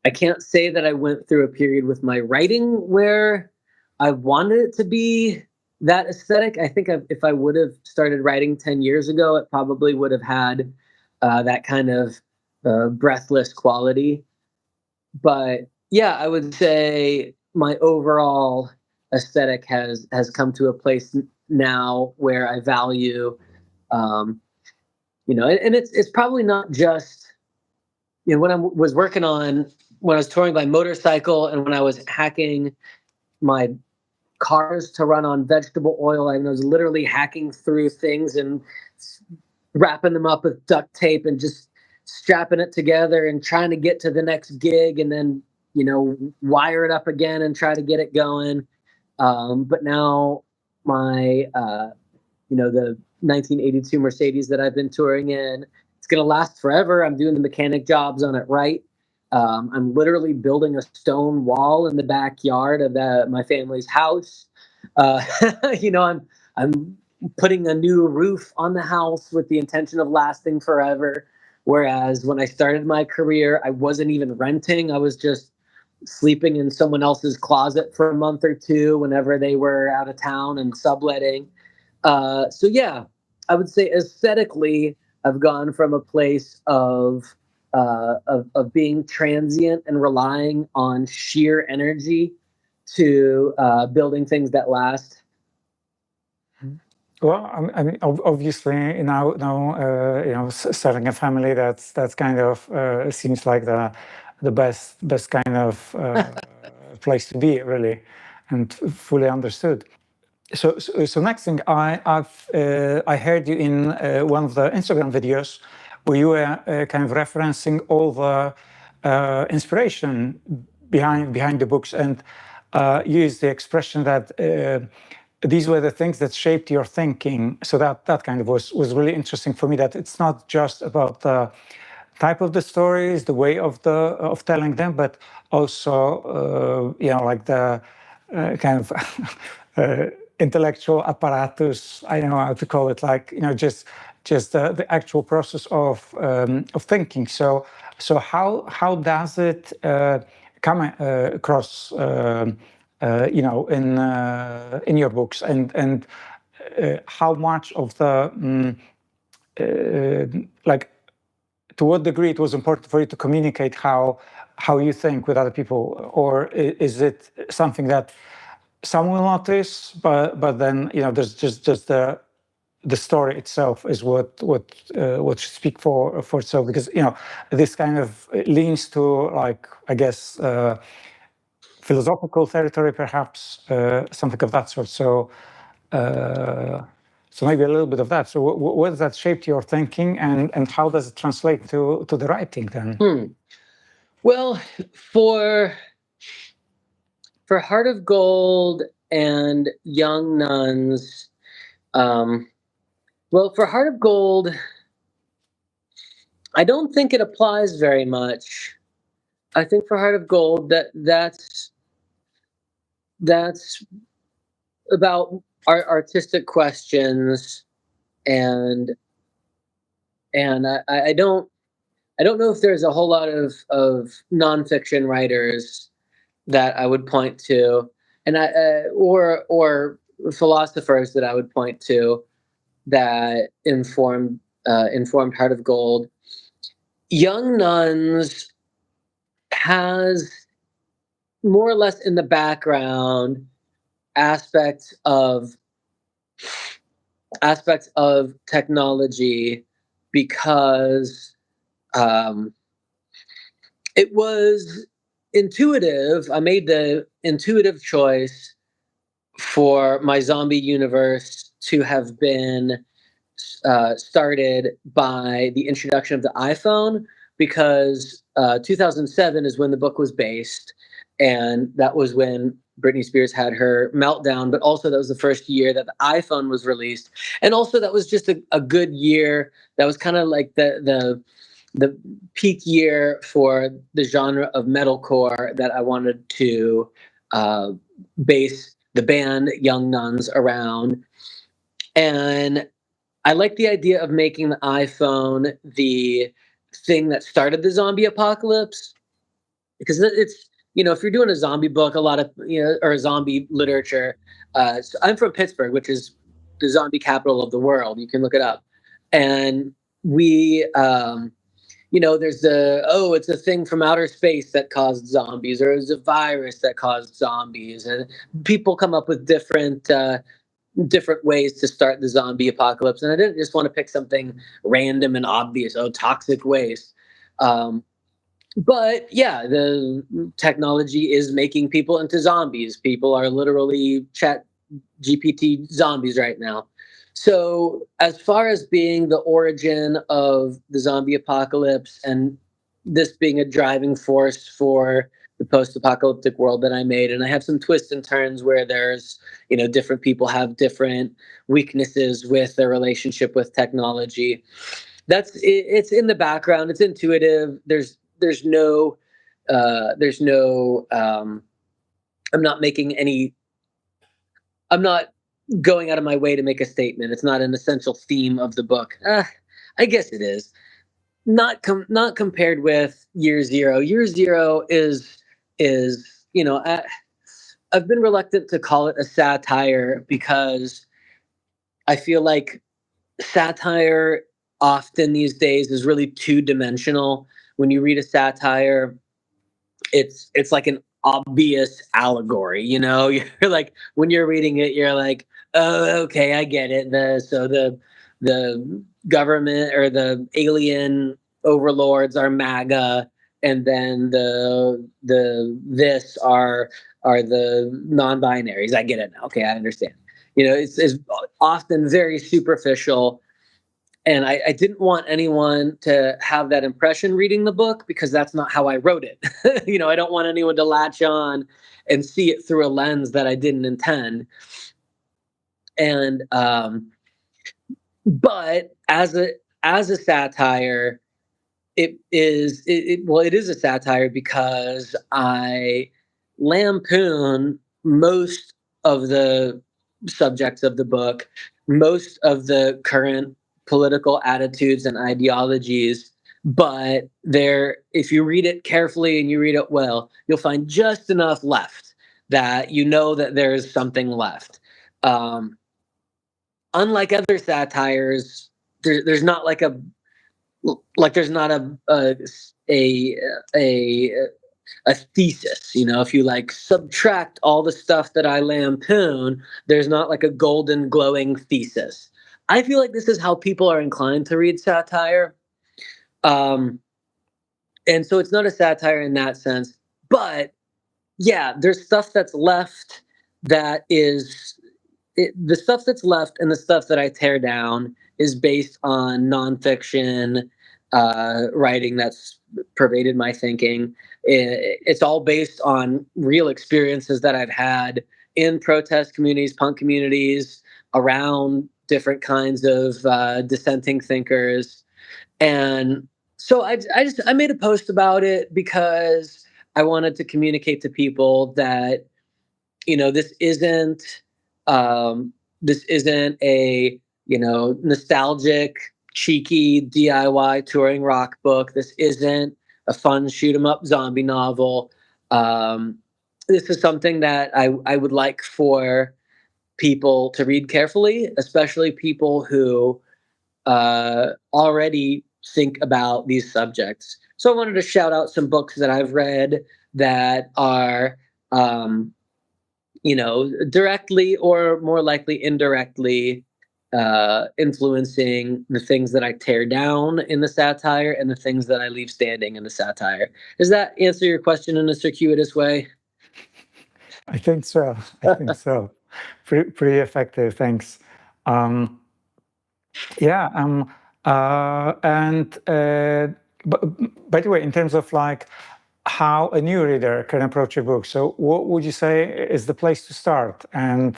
I can't say that I went through a period with my writing where I wanted it to be that aesthetic. I think if I would have started writing 10 years ago, it probably would have had that kind of breathless quality. But yeah, I would say my overall aesthetic has come to a place now where I value, um, and it's probably not just when I was working on, when I was touring by motorcycle and when I was hacking my cars to run on vegetable oil. I was literally hacking through things and wrapping them up with duct tape and just strapping it together and trying to get to the next gig, and then wire it up again and try to get it going. But now my the 1982 Mercedes that I've been touring in, it's going to last forever. I'm doing the mechanic jobs on it right. I'm literally building a stone wall in the backyard of my family's house. Uh, I'm putting a new roof on the house with the intention of lasting forever. Whereas when I started my career, I wasn't even renting. I was just sleeping in someone else's closet for a month or two whenever they were out of town and subletting. So yeah, I would say aesthetically, I've gone from a place of being transient and relying on sheer energy to building things that last. Well, I mean, obviously now starting a family, that's kind of seems like the best kind of place to be, really, and fully understood. So next thing, I heard you in one of the Instagram videos where you were kind of referencing all the inspiration behind the books, and you used the expression that these were the things that shaped your thinking. So that kind of was really interesting for me. That it's not just about the type of the stories, the way of telling them, but also like the kind of intellectual apparatus. I don't know how to call it. Like just the actual process of thinking. So how does it come across? In your books, and how much of the like, to what degree it was important for you to communicate how you think with other people, or is it something that some will notice, but then there's just the story itself is what should speak for itself, because this kind of leans to, like, I guess, philosophical territory, perhaps, something of that sort. So maybe a little bit of that. So what has that shaped your thinking, and how does it translate to the writing then? Well, for Heart of Gold and Young Nuns, well, for Heart of Gold, I don't think it applies very much. I think for Heart of Gold, that's about our artistic questions, and I don't know if there's a whole lot of nonfiction writers that I would point to, and or philosophers that I would point to that informed Heart of Gold. Young Nuns has more or less in the background aspects of technology because um, it was intuitive. I made the intuitive choice for my zombie universe to have been started by the introduction of the iPhone because 2007 is when the book was based, and that was when Britney Spears had her meltdown. But also, that was the first year that the iPhone was released, and also that was just a good year. That was kind of like the peak year for the genre of metalcore that I wanted to uh, base the band Young Nuns around. And I like the idea of making the iPhone the thing that started the zombie apocalypse because it's if you're doing a zombie book, a lot of or zombie literature. So I'm from Pittsburgh, which is the zombie capital of the world. You can look it up, and we there's it's a thing from outer space that caused zombies, or it was a virus that caused zombies, and people come up with different ways to start the zombie apocalypse. And I didn't just want to pick something random and obvious, toxic waste. But yeah, the technology is making people into zombies. People are literally chat GPT zombies right now. So, as far as being the origin of the zombie apocalypse and this being a driving force for the post-apocalyptic world that I made, and I have some twists and turns where there's, different people have different weaknesses with their relationship with technology. It's in the background. It's intuitive. There's no. I'm not making any. I'm not going out of my way to make a statement. It's not an essential theme of the book. I guess it is. Not compared with Year Zero. Year Zero is I've been reluctant to call it a satire because I feel like satire often these days is really two dimensional. When you read a satire, it's like an obvious allegory. You're like when you're reading it, you're like, oh, okay, I get it. The government or the alien overlords are MAGA, and then the this are the non-binaries. I get it now. Okay, I understand. It's often very superficial, and I didn't want anyone to have that impression reading the book because that's not how I wrote it. I don't want anyone to latch on and see it through a lens that I didn't intend. And but as a satire, it is a satire because I lampoon most of the subjects of the book, most of the current political attitudes and ideologies. But if you read it carefully and you read it well, you'll find just enough left that that there's something left. Um, Unlike other satires, there's not there's not a a a thesis. If you subtract all the stuff that I lampoon, there's not like a golden glowing thesis. I feel like this is how people are inclined to read satire. Um, and so it's not a satire in that sense. But yeah, there's stuff that's left that is the stuff that's left and the stuff that I tear down is based on nonfiction writing that's pervaded my thinking. It's all based on real experiences that I've had in protest communities, punk communities, around different kinds of dissenting thinkers. And so I made a post about it because I wanted to communicate to people that this isn't a nostalgic, cheeky DIY touring rock book. This isn't a fun shoot 'em up zombie novel. Um, this is something that I would like for people to read carefully, especially people who already think about these subjects. So I wanted to shout out some books that I've read that are, directly or more likely indirectly influencing the things that I tear down in the satire and the things that I leave standing in the satire. Does that answer your question in a circuitous way? I think so. I think so. Pretty effective. Thanks. Um, yeah. And but by the way, in terms of like how a new reader can approach a book, so what would you say is the place to start? And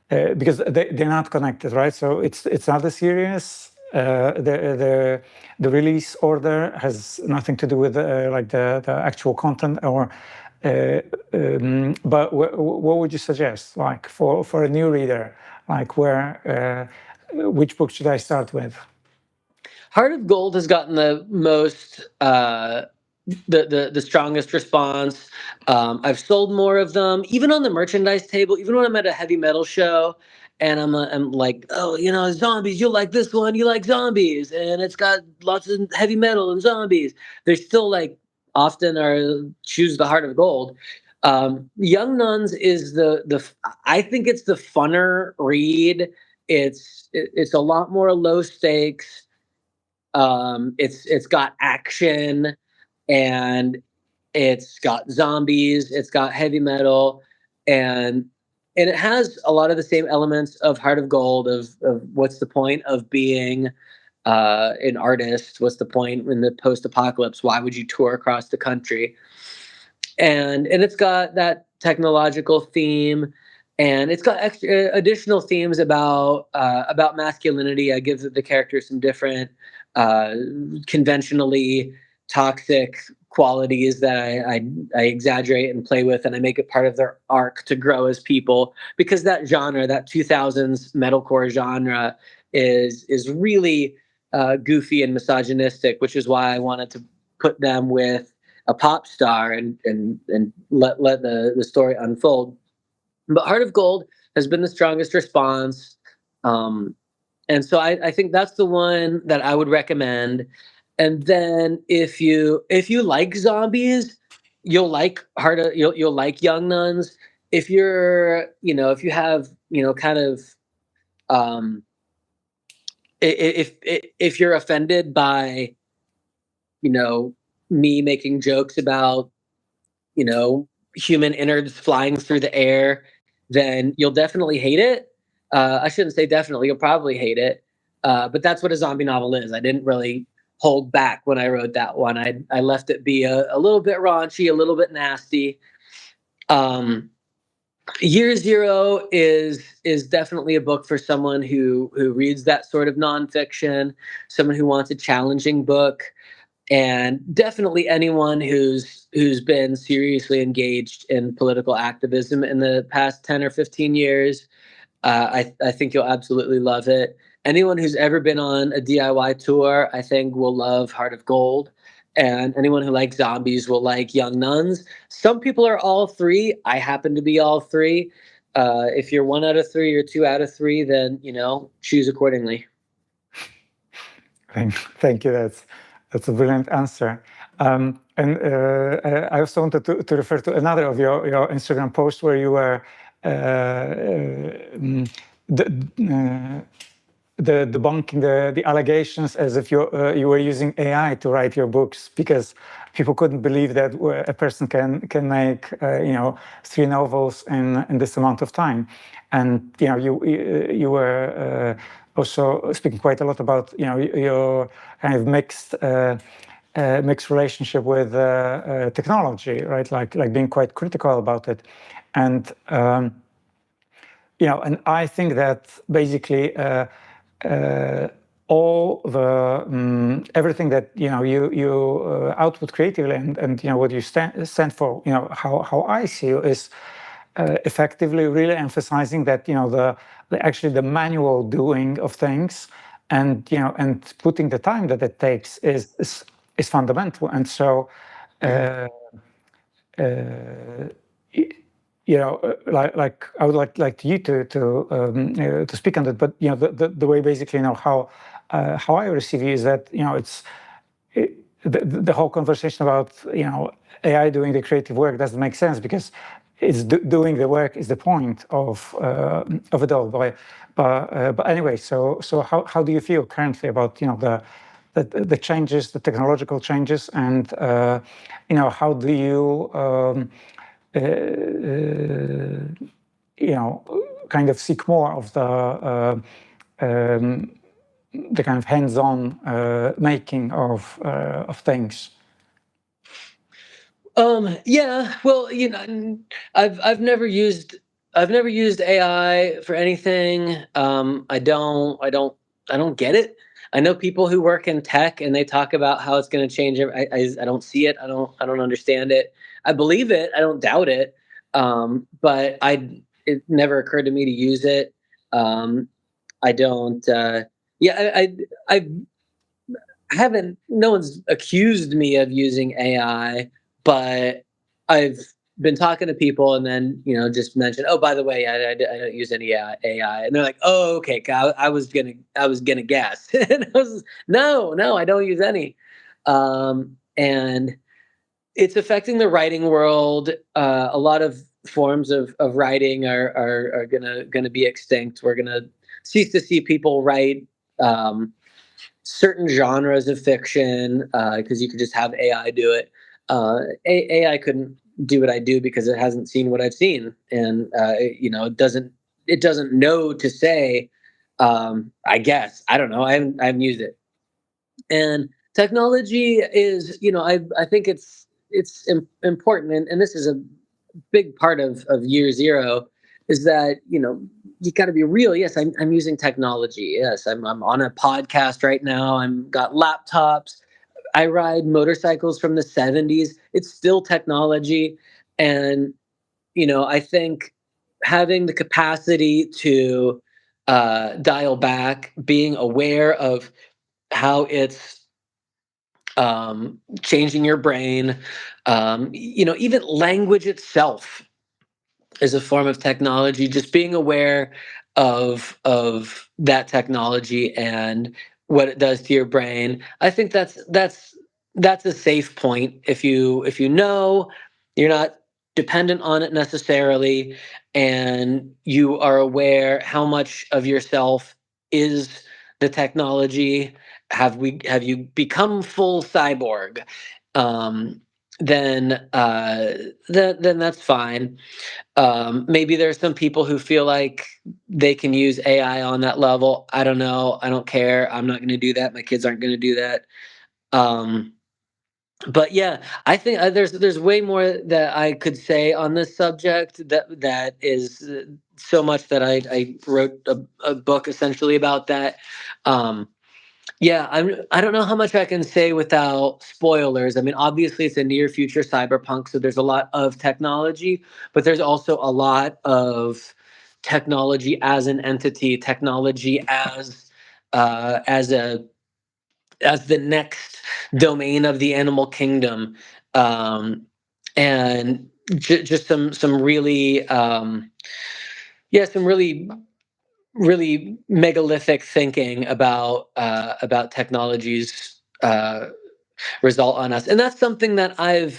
because they're not connected, right? So it's not a series. The release order has nothing to do with like the actual content, or but what would you suggest, like for a new reader, like which book should I start with? Heart of Gold has gotten the most the strongest response. I've sold more of them, even on the merchandise table. Even when I'm at a heavy metal show, and I'm like, oh, zombies. You'll like this one. You like zombies, and it's got lots of heavy metal and zombies. They're still like often are choose the Heart of Gold. Young Nuns is the I think it's the funner read. It's a lot more low stakes. It's got action, and it's got zombies, it's got heavy metal, and it has a lot of the same elements of Heart of Gold of what's the point of being an artist? What's the point in the post-apocalypse? Why would you tour across the country? And it's got that technological theme, and it's got extra additional themes about masculinity. I give the characters some different uh, conventionally toxic qualities that I exaggerate and play with, and I make it part of their arc to grow as people, because that genre, that 2000s metalcore genre, is really goofy and misogynistic, which is why I wanted to put them with a pop star and let the story unfold. But Heart of Gold has been the strongest response. And so I think that's the one that I would recommend. And then if you like zombies, you'll like you'll like Young Nuns. If you have kind of um, if you're offended by you know me making jokes about human innards flying through the air, then you'll definitely hate it. I shouldn't say definitely, you'll probably hate it. But that's what a zombie novel is. I didn't really hold back when I wrote that one. I left it be a little bit raunchy, a little bit nasty. Um, Year Zero is definitely a book for someone who reads that sort of nonfiction, someone who wants a challenging book, and definitely anyone who's been seriously engaged in political activism in the past 10 or 15 years. I think you'll absolutely love it. Anyone who's ever been on a DIY tour, I think, will love Heart of Gold. And anyone who likes zombies will like Young Nuns. Some people are all three. I happen to be all three. If you're 1 out of 3 or 2 out of 3, then choose accordingly. Thank you. That's a brilliant answer. And I also wanted to refer to another of your Instagram posts where you were the debunking the allegations as if you were using AI to write your books, because people couldn't believe that a person can make 3 novels in this amount of time. And you were also speaking quite a lot about your kind of mixed relationship with technology, right? Like being quite critical about it, and and I think that basically all the everything that you output creatively and what you stand for, how I see you is effectively really emphasizing that actually the manual doing of things and and putting the time that it takes is fundamental. And so you know, like I would like you to speak on that. But you know, the way basically, you know, how I receive it is that, you know, the whole conversation about, you know, AI doing the creative work doesn't make sense, because it's doing the work is the point of it all. But anyway, so how do you feel currently about, you know, the changes, the technological changes, and you know, how do you you know, kind of seek more of the kind of hands-on making of things? Yeah, well, you know, I've never used AI for anything. I don't get it. I know people who work in tech and they talk about how it's going to change. I don't see it. I don't understand it. I believe it. I don't doubt it. But it never occurred to me to use it. I don't. Yeah, I haven't. No one's accused me of using AI, but I've been talking to people and then, you know, just mentioned, oh, by the way, I don't use any AI, and they're like, oh, okay, I was gonna guess, and I was, no, I don't use any, and it's affecting the writing world. A lot of forms of writing are gonna be extinct. We're gonna cease to see people write. Certain genres of fiction, because you could just have AI do it. AI couldn't do what I do because it hasn't seen what I've seen, and you know, it doesn't know to say. I guess I don't know. I haven't used it, and technology is, you know, I think important, and this is a big part of year zero, is that, you know, you got to be real. Yes, I'm using technology. Yes, I'm on a podcast right now. I'm got laptops. I ride motorcycles from the 70s. It's still technology, and you know, I think having the capacity to dial back, being aware of how it's changing your brain, you know, even language itself is a form of technology. Just being aware of that technology and what it does to your brain. I think that's a safe point. If you know you're not dependent on it necessarily, and you are aware how much of yourself is the technology. Have you become full cyborg? Um, then that's fine. Maybe there's some people who feel like they can use AI on that level. I don't know. I don't care. I'm not going to do that. My kids aren't going to do that. Um, but yeah, I think there's way more that I could say on this subject. That is so much that I wrote a book essentially about that. Um, yeah, I don't know how much I can say without spoilers. I mean, obviously it's a near future cyberpunk, so there's a lot of technology, but there's also a lot of technology as an entity, technology as a as the next domain of the animal kingdom, um, and just some really yeah, some really megalithic thinking about technology's result on us. And that's something that I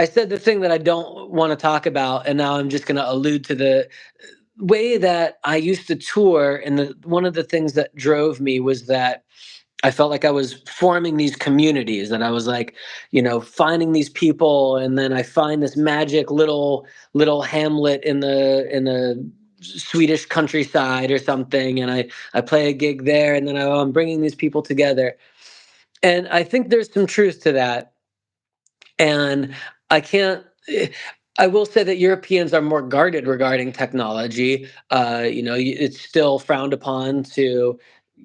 said the thing that I don't want to talk about, and now I'm just going to allude to the way that I used to tour. And one of the things that drove me was that I felt like I was forming these communities, and I was like, you know, finding these people, and then I find this magic little hamlet in the Swedish countryside or something, and I play a gig there, and then I'm bringing these people together, and I think there's some truth to that, and I can't. I will say that Europeans are more guarded regarding technology. You know, it's still frowned upon to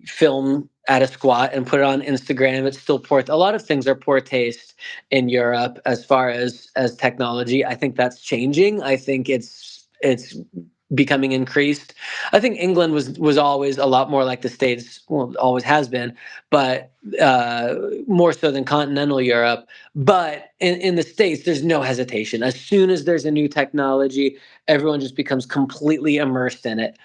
film at a squat and put it on Instagram. It's still poor. A lot of things are poor taste in Europe as far as technology. I think that's changing. I think it's becoming increased. I think England was always a lot more like the States, well, always has been, but more so than continental Europe. But in the States, there's no hesitation. As soon as there's a new technology, everyone just becomes completely immersed in it.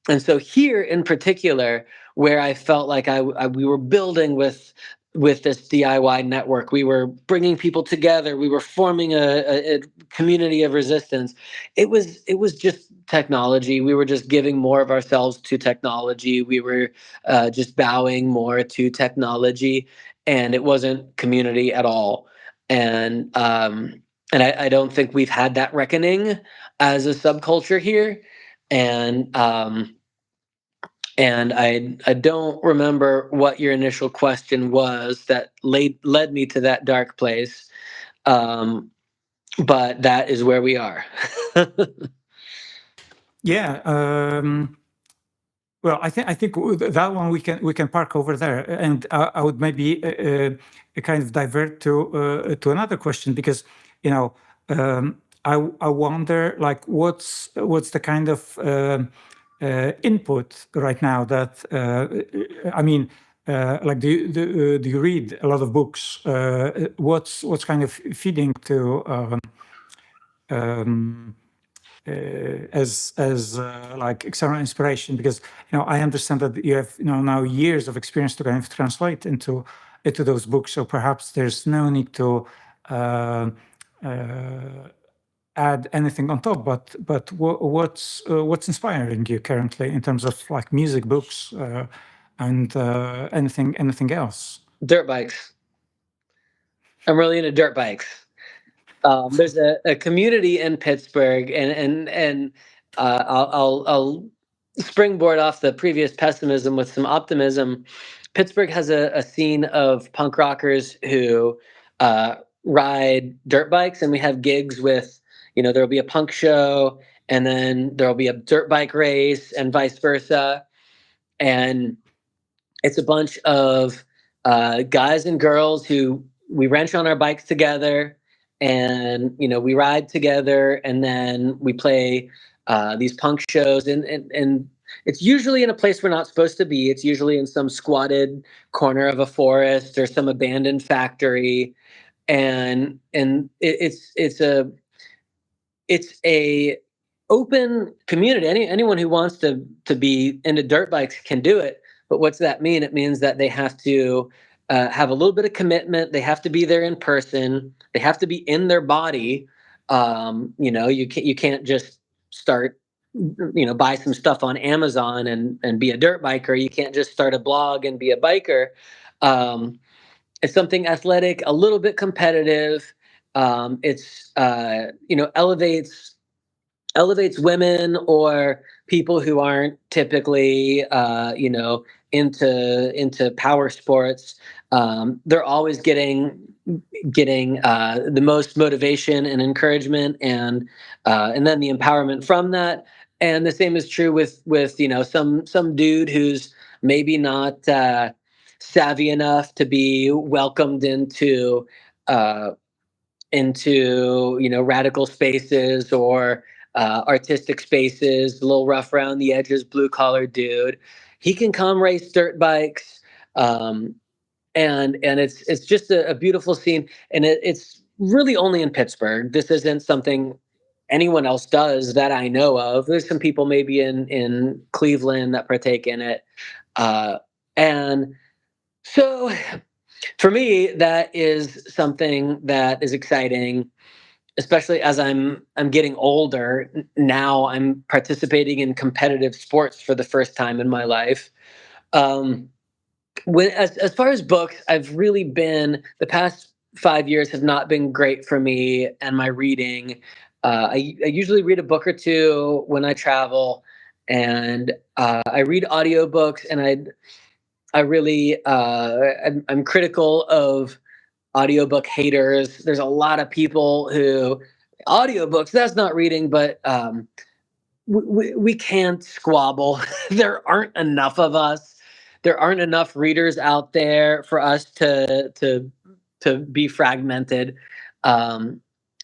And so here in particular, where I felt like we were building with this DIY network, we were bringing people together, we were forming a community of resistance. It was just technology. We were just giving more of ourselves to technology. We were just bowing more to technology, and it wasn't community at all. And I don't think we've had that reckoning as a subculture here. And um, and I don't remember what your initial question was that led me to that dark place. Um, but that is where we are. Yeah. Well, I think that one we can park over there, and I would maybe kind of divert to another question, because you know I wonder, like, what's the kind of input right now that I mean, like, do you read a lot of books? What's kind of feeding to um, as like external inspiration? Because I understand that you have now years of experience to kind of translate into those books, so perhaps there's no need to uh, uh, add anything on top. But what's inspiring you currently in terms of like music, books, and anything else? Dirt bikes. I'm really into dirt bikes. There's a community in Pittsburgh, and I'll springboard off the previous pessimism with some optimism. Pittsburgh has a scene of punk rockers who uh, ride dirt bikes, and we have gigs with, there'll be a punk show, and then there'll be a dirt bike race, and vice versa. And it's a bunch of guys and girls who we wrench on our bikes together, and we ride together, and then we play these punk shows, and it's usually in a place we're not supposed to be. It's usually in some squatted corner of a forest or some abandoned factory, and it's a open community. Anyone who wants to be into dirt bikes can do it. But what's that mean? It means that they have to have a little bit of commitment. They have to be there in person. They have to be in their body. You can't just start, buy some stuff on Amazon and be a dirt biker. You can't just start a blog and be a biker. Um, it's something athletic, a little bit competitive. It's elevates women or people who aren't typically into power sports. They're always getting the most motivation and encouragement, and then the empowerment from that. And the same is true with some dude who's maybe not savvy enough to be welcomed uh, into radical spaces or artistic spaces, a little rough around the edges, blue collar dude. He can come race dirt bikes, um, and it's just a beautiful scene. And it's really only in Pittsburgh. This isn't something anyone else does that I know of. There's some people maybe in Cleveland that partake in it, and so for me, that is something that is exciting, especially as I'm getting older. Now I'm participating in competitive sports for the first time in my life. Um, as far as books, I've really been the past 5 years have not been great for me and my reading. I usually read a book or two when I travel, and I read audiobooks, and I really I'm critical of audiobook haters. There's a lot of people who audiobooks, that's not reading, but we can't squabble. There aren't enough of us. There aren't enough readers out there for us to be fragmented. Um,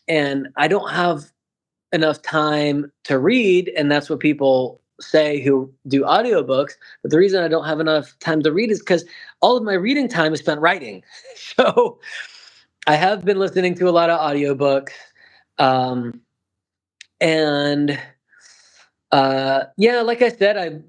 and I don't have enough time to read, and that's what people say who do audiobooks. But the reason I don't have enough time to read is because all of my reading time is spent writing. So I have been listening to a lot of audiobooks. And yeah, like I said, I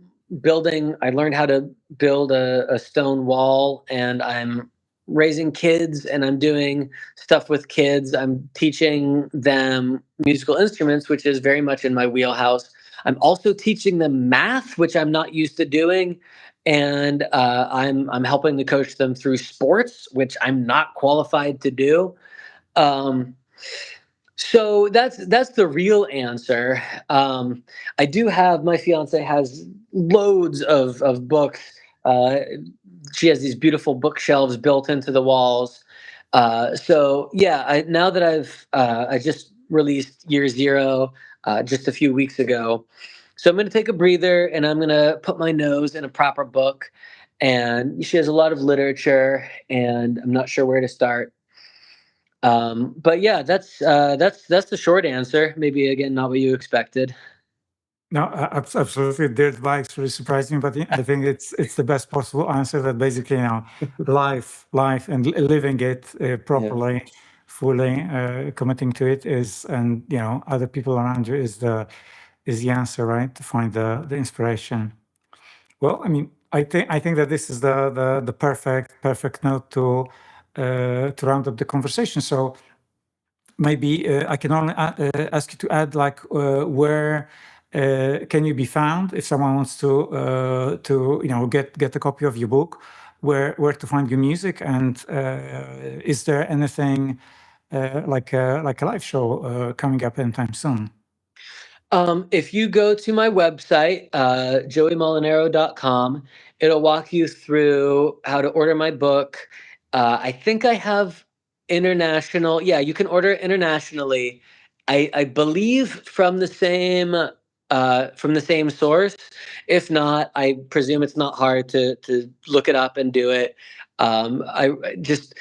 learned how to build a stone wall, and I'm raising kids, and I'm doing stuff with kids. I'm teaching them musical instruments, which is very much in my wheelhouse. I'm also teaching them math, which I'm not used to doing. And I'm helping to coach them through sports, which I'm not qualified to do. Um, so that's the real answer. I do have my fiance has loads of books. Uh, she has these beautiful bookshelves built into the walls. So yeah, now that I just released Year Zero just a few weeks ago, so I'm going to take a breather and I'm going to put my nose in a proper book. And she has a lot of literature, and I'm not sure where to start. But yeah, that's the short answer. Maybe again, not what you expected. No, absolutely. Dirt bikes really surprised me, but I think it's the best possible answer. That basically, life, and living it Yeah. properly, fully, committing to it is, and other people around you is the answer, right? To find the inspiration. Well, I mean, I think that this is the perfect note to round up the conversation. So maybe I can only ask you to add, like, where can you be found if someone wants to get a copy of your book, where to find your music, and is there anything like a live show coming up anytime soon? If you go to my website, joeymolinaro.com, it'll walk you through how to order my book. I think I have international. Yeah, you can order it internationally. I believe from the same source. If not, I presume it's not hard to look it up and do it. I just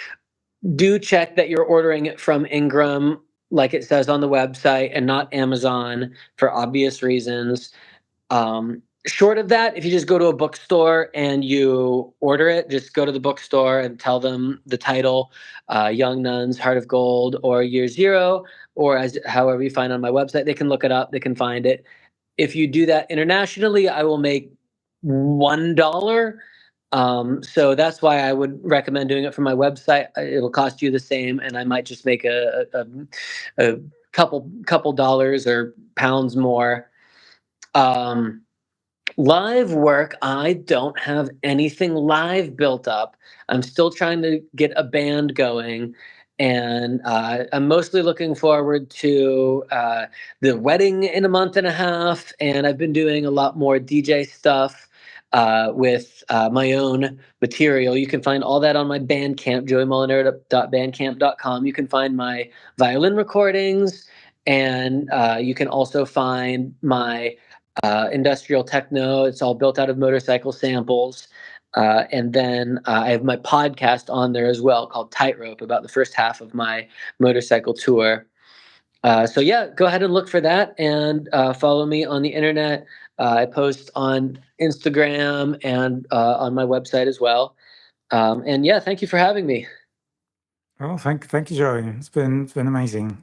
do check that you're ordering it from Ingram, like it says on the website, and not Amazon for obvious reasons. Short of that, if you just go to a bookstore and you order it, just go to the bookstore and tell them the title, Young Nuns, Heart of Gold, or Year Zero, or as however you find on my website. They can look it up, they can find it. If you do that internationally, I will make $1. So that's why I would recommend doing it from my website. It'll cost you the same, and I might just make a couple dollars or pounds more. Um, Live work, I don't have anything live built up. I'm still trying to get a band going, and I'm mostly looking forward to the wedding in a month and a half. And I've been doing a lot more DJ stuff with my own material. You can find all that on my Bandcamp, joeymolinaro.bandcamp.com. You can find my violin recordings, and you can also find my industrial techno. It's all built out of motorcycle samples. And then I have my podcast on there as well called Tightrope, about the first half of my motorcycle tour. So yeah, go ahead and look for that, and follow me on the internet. I post on Instagram and on my website as well. And yeah, thank you for having me. Oh, thank you, Joey. It's been amazing.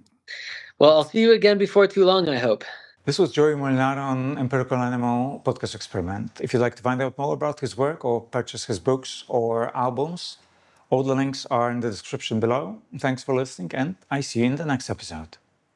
Well, I'll see you again before too long, I hope. This was Joey Molinaro on Empirical Animal Podcast Experiment. If you'd like to find out more about his work or purchase his books or albums, all the links are in the description below. Thanks for listening, and I see you in the next episode.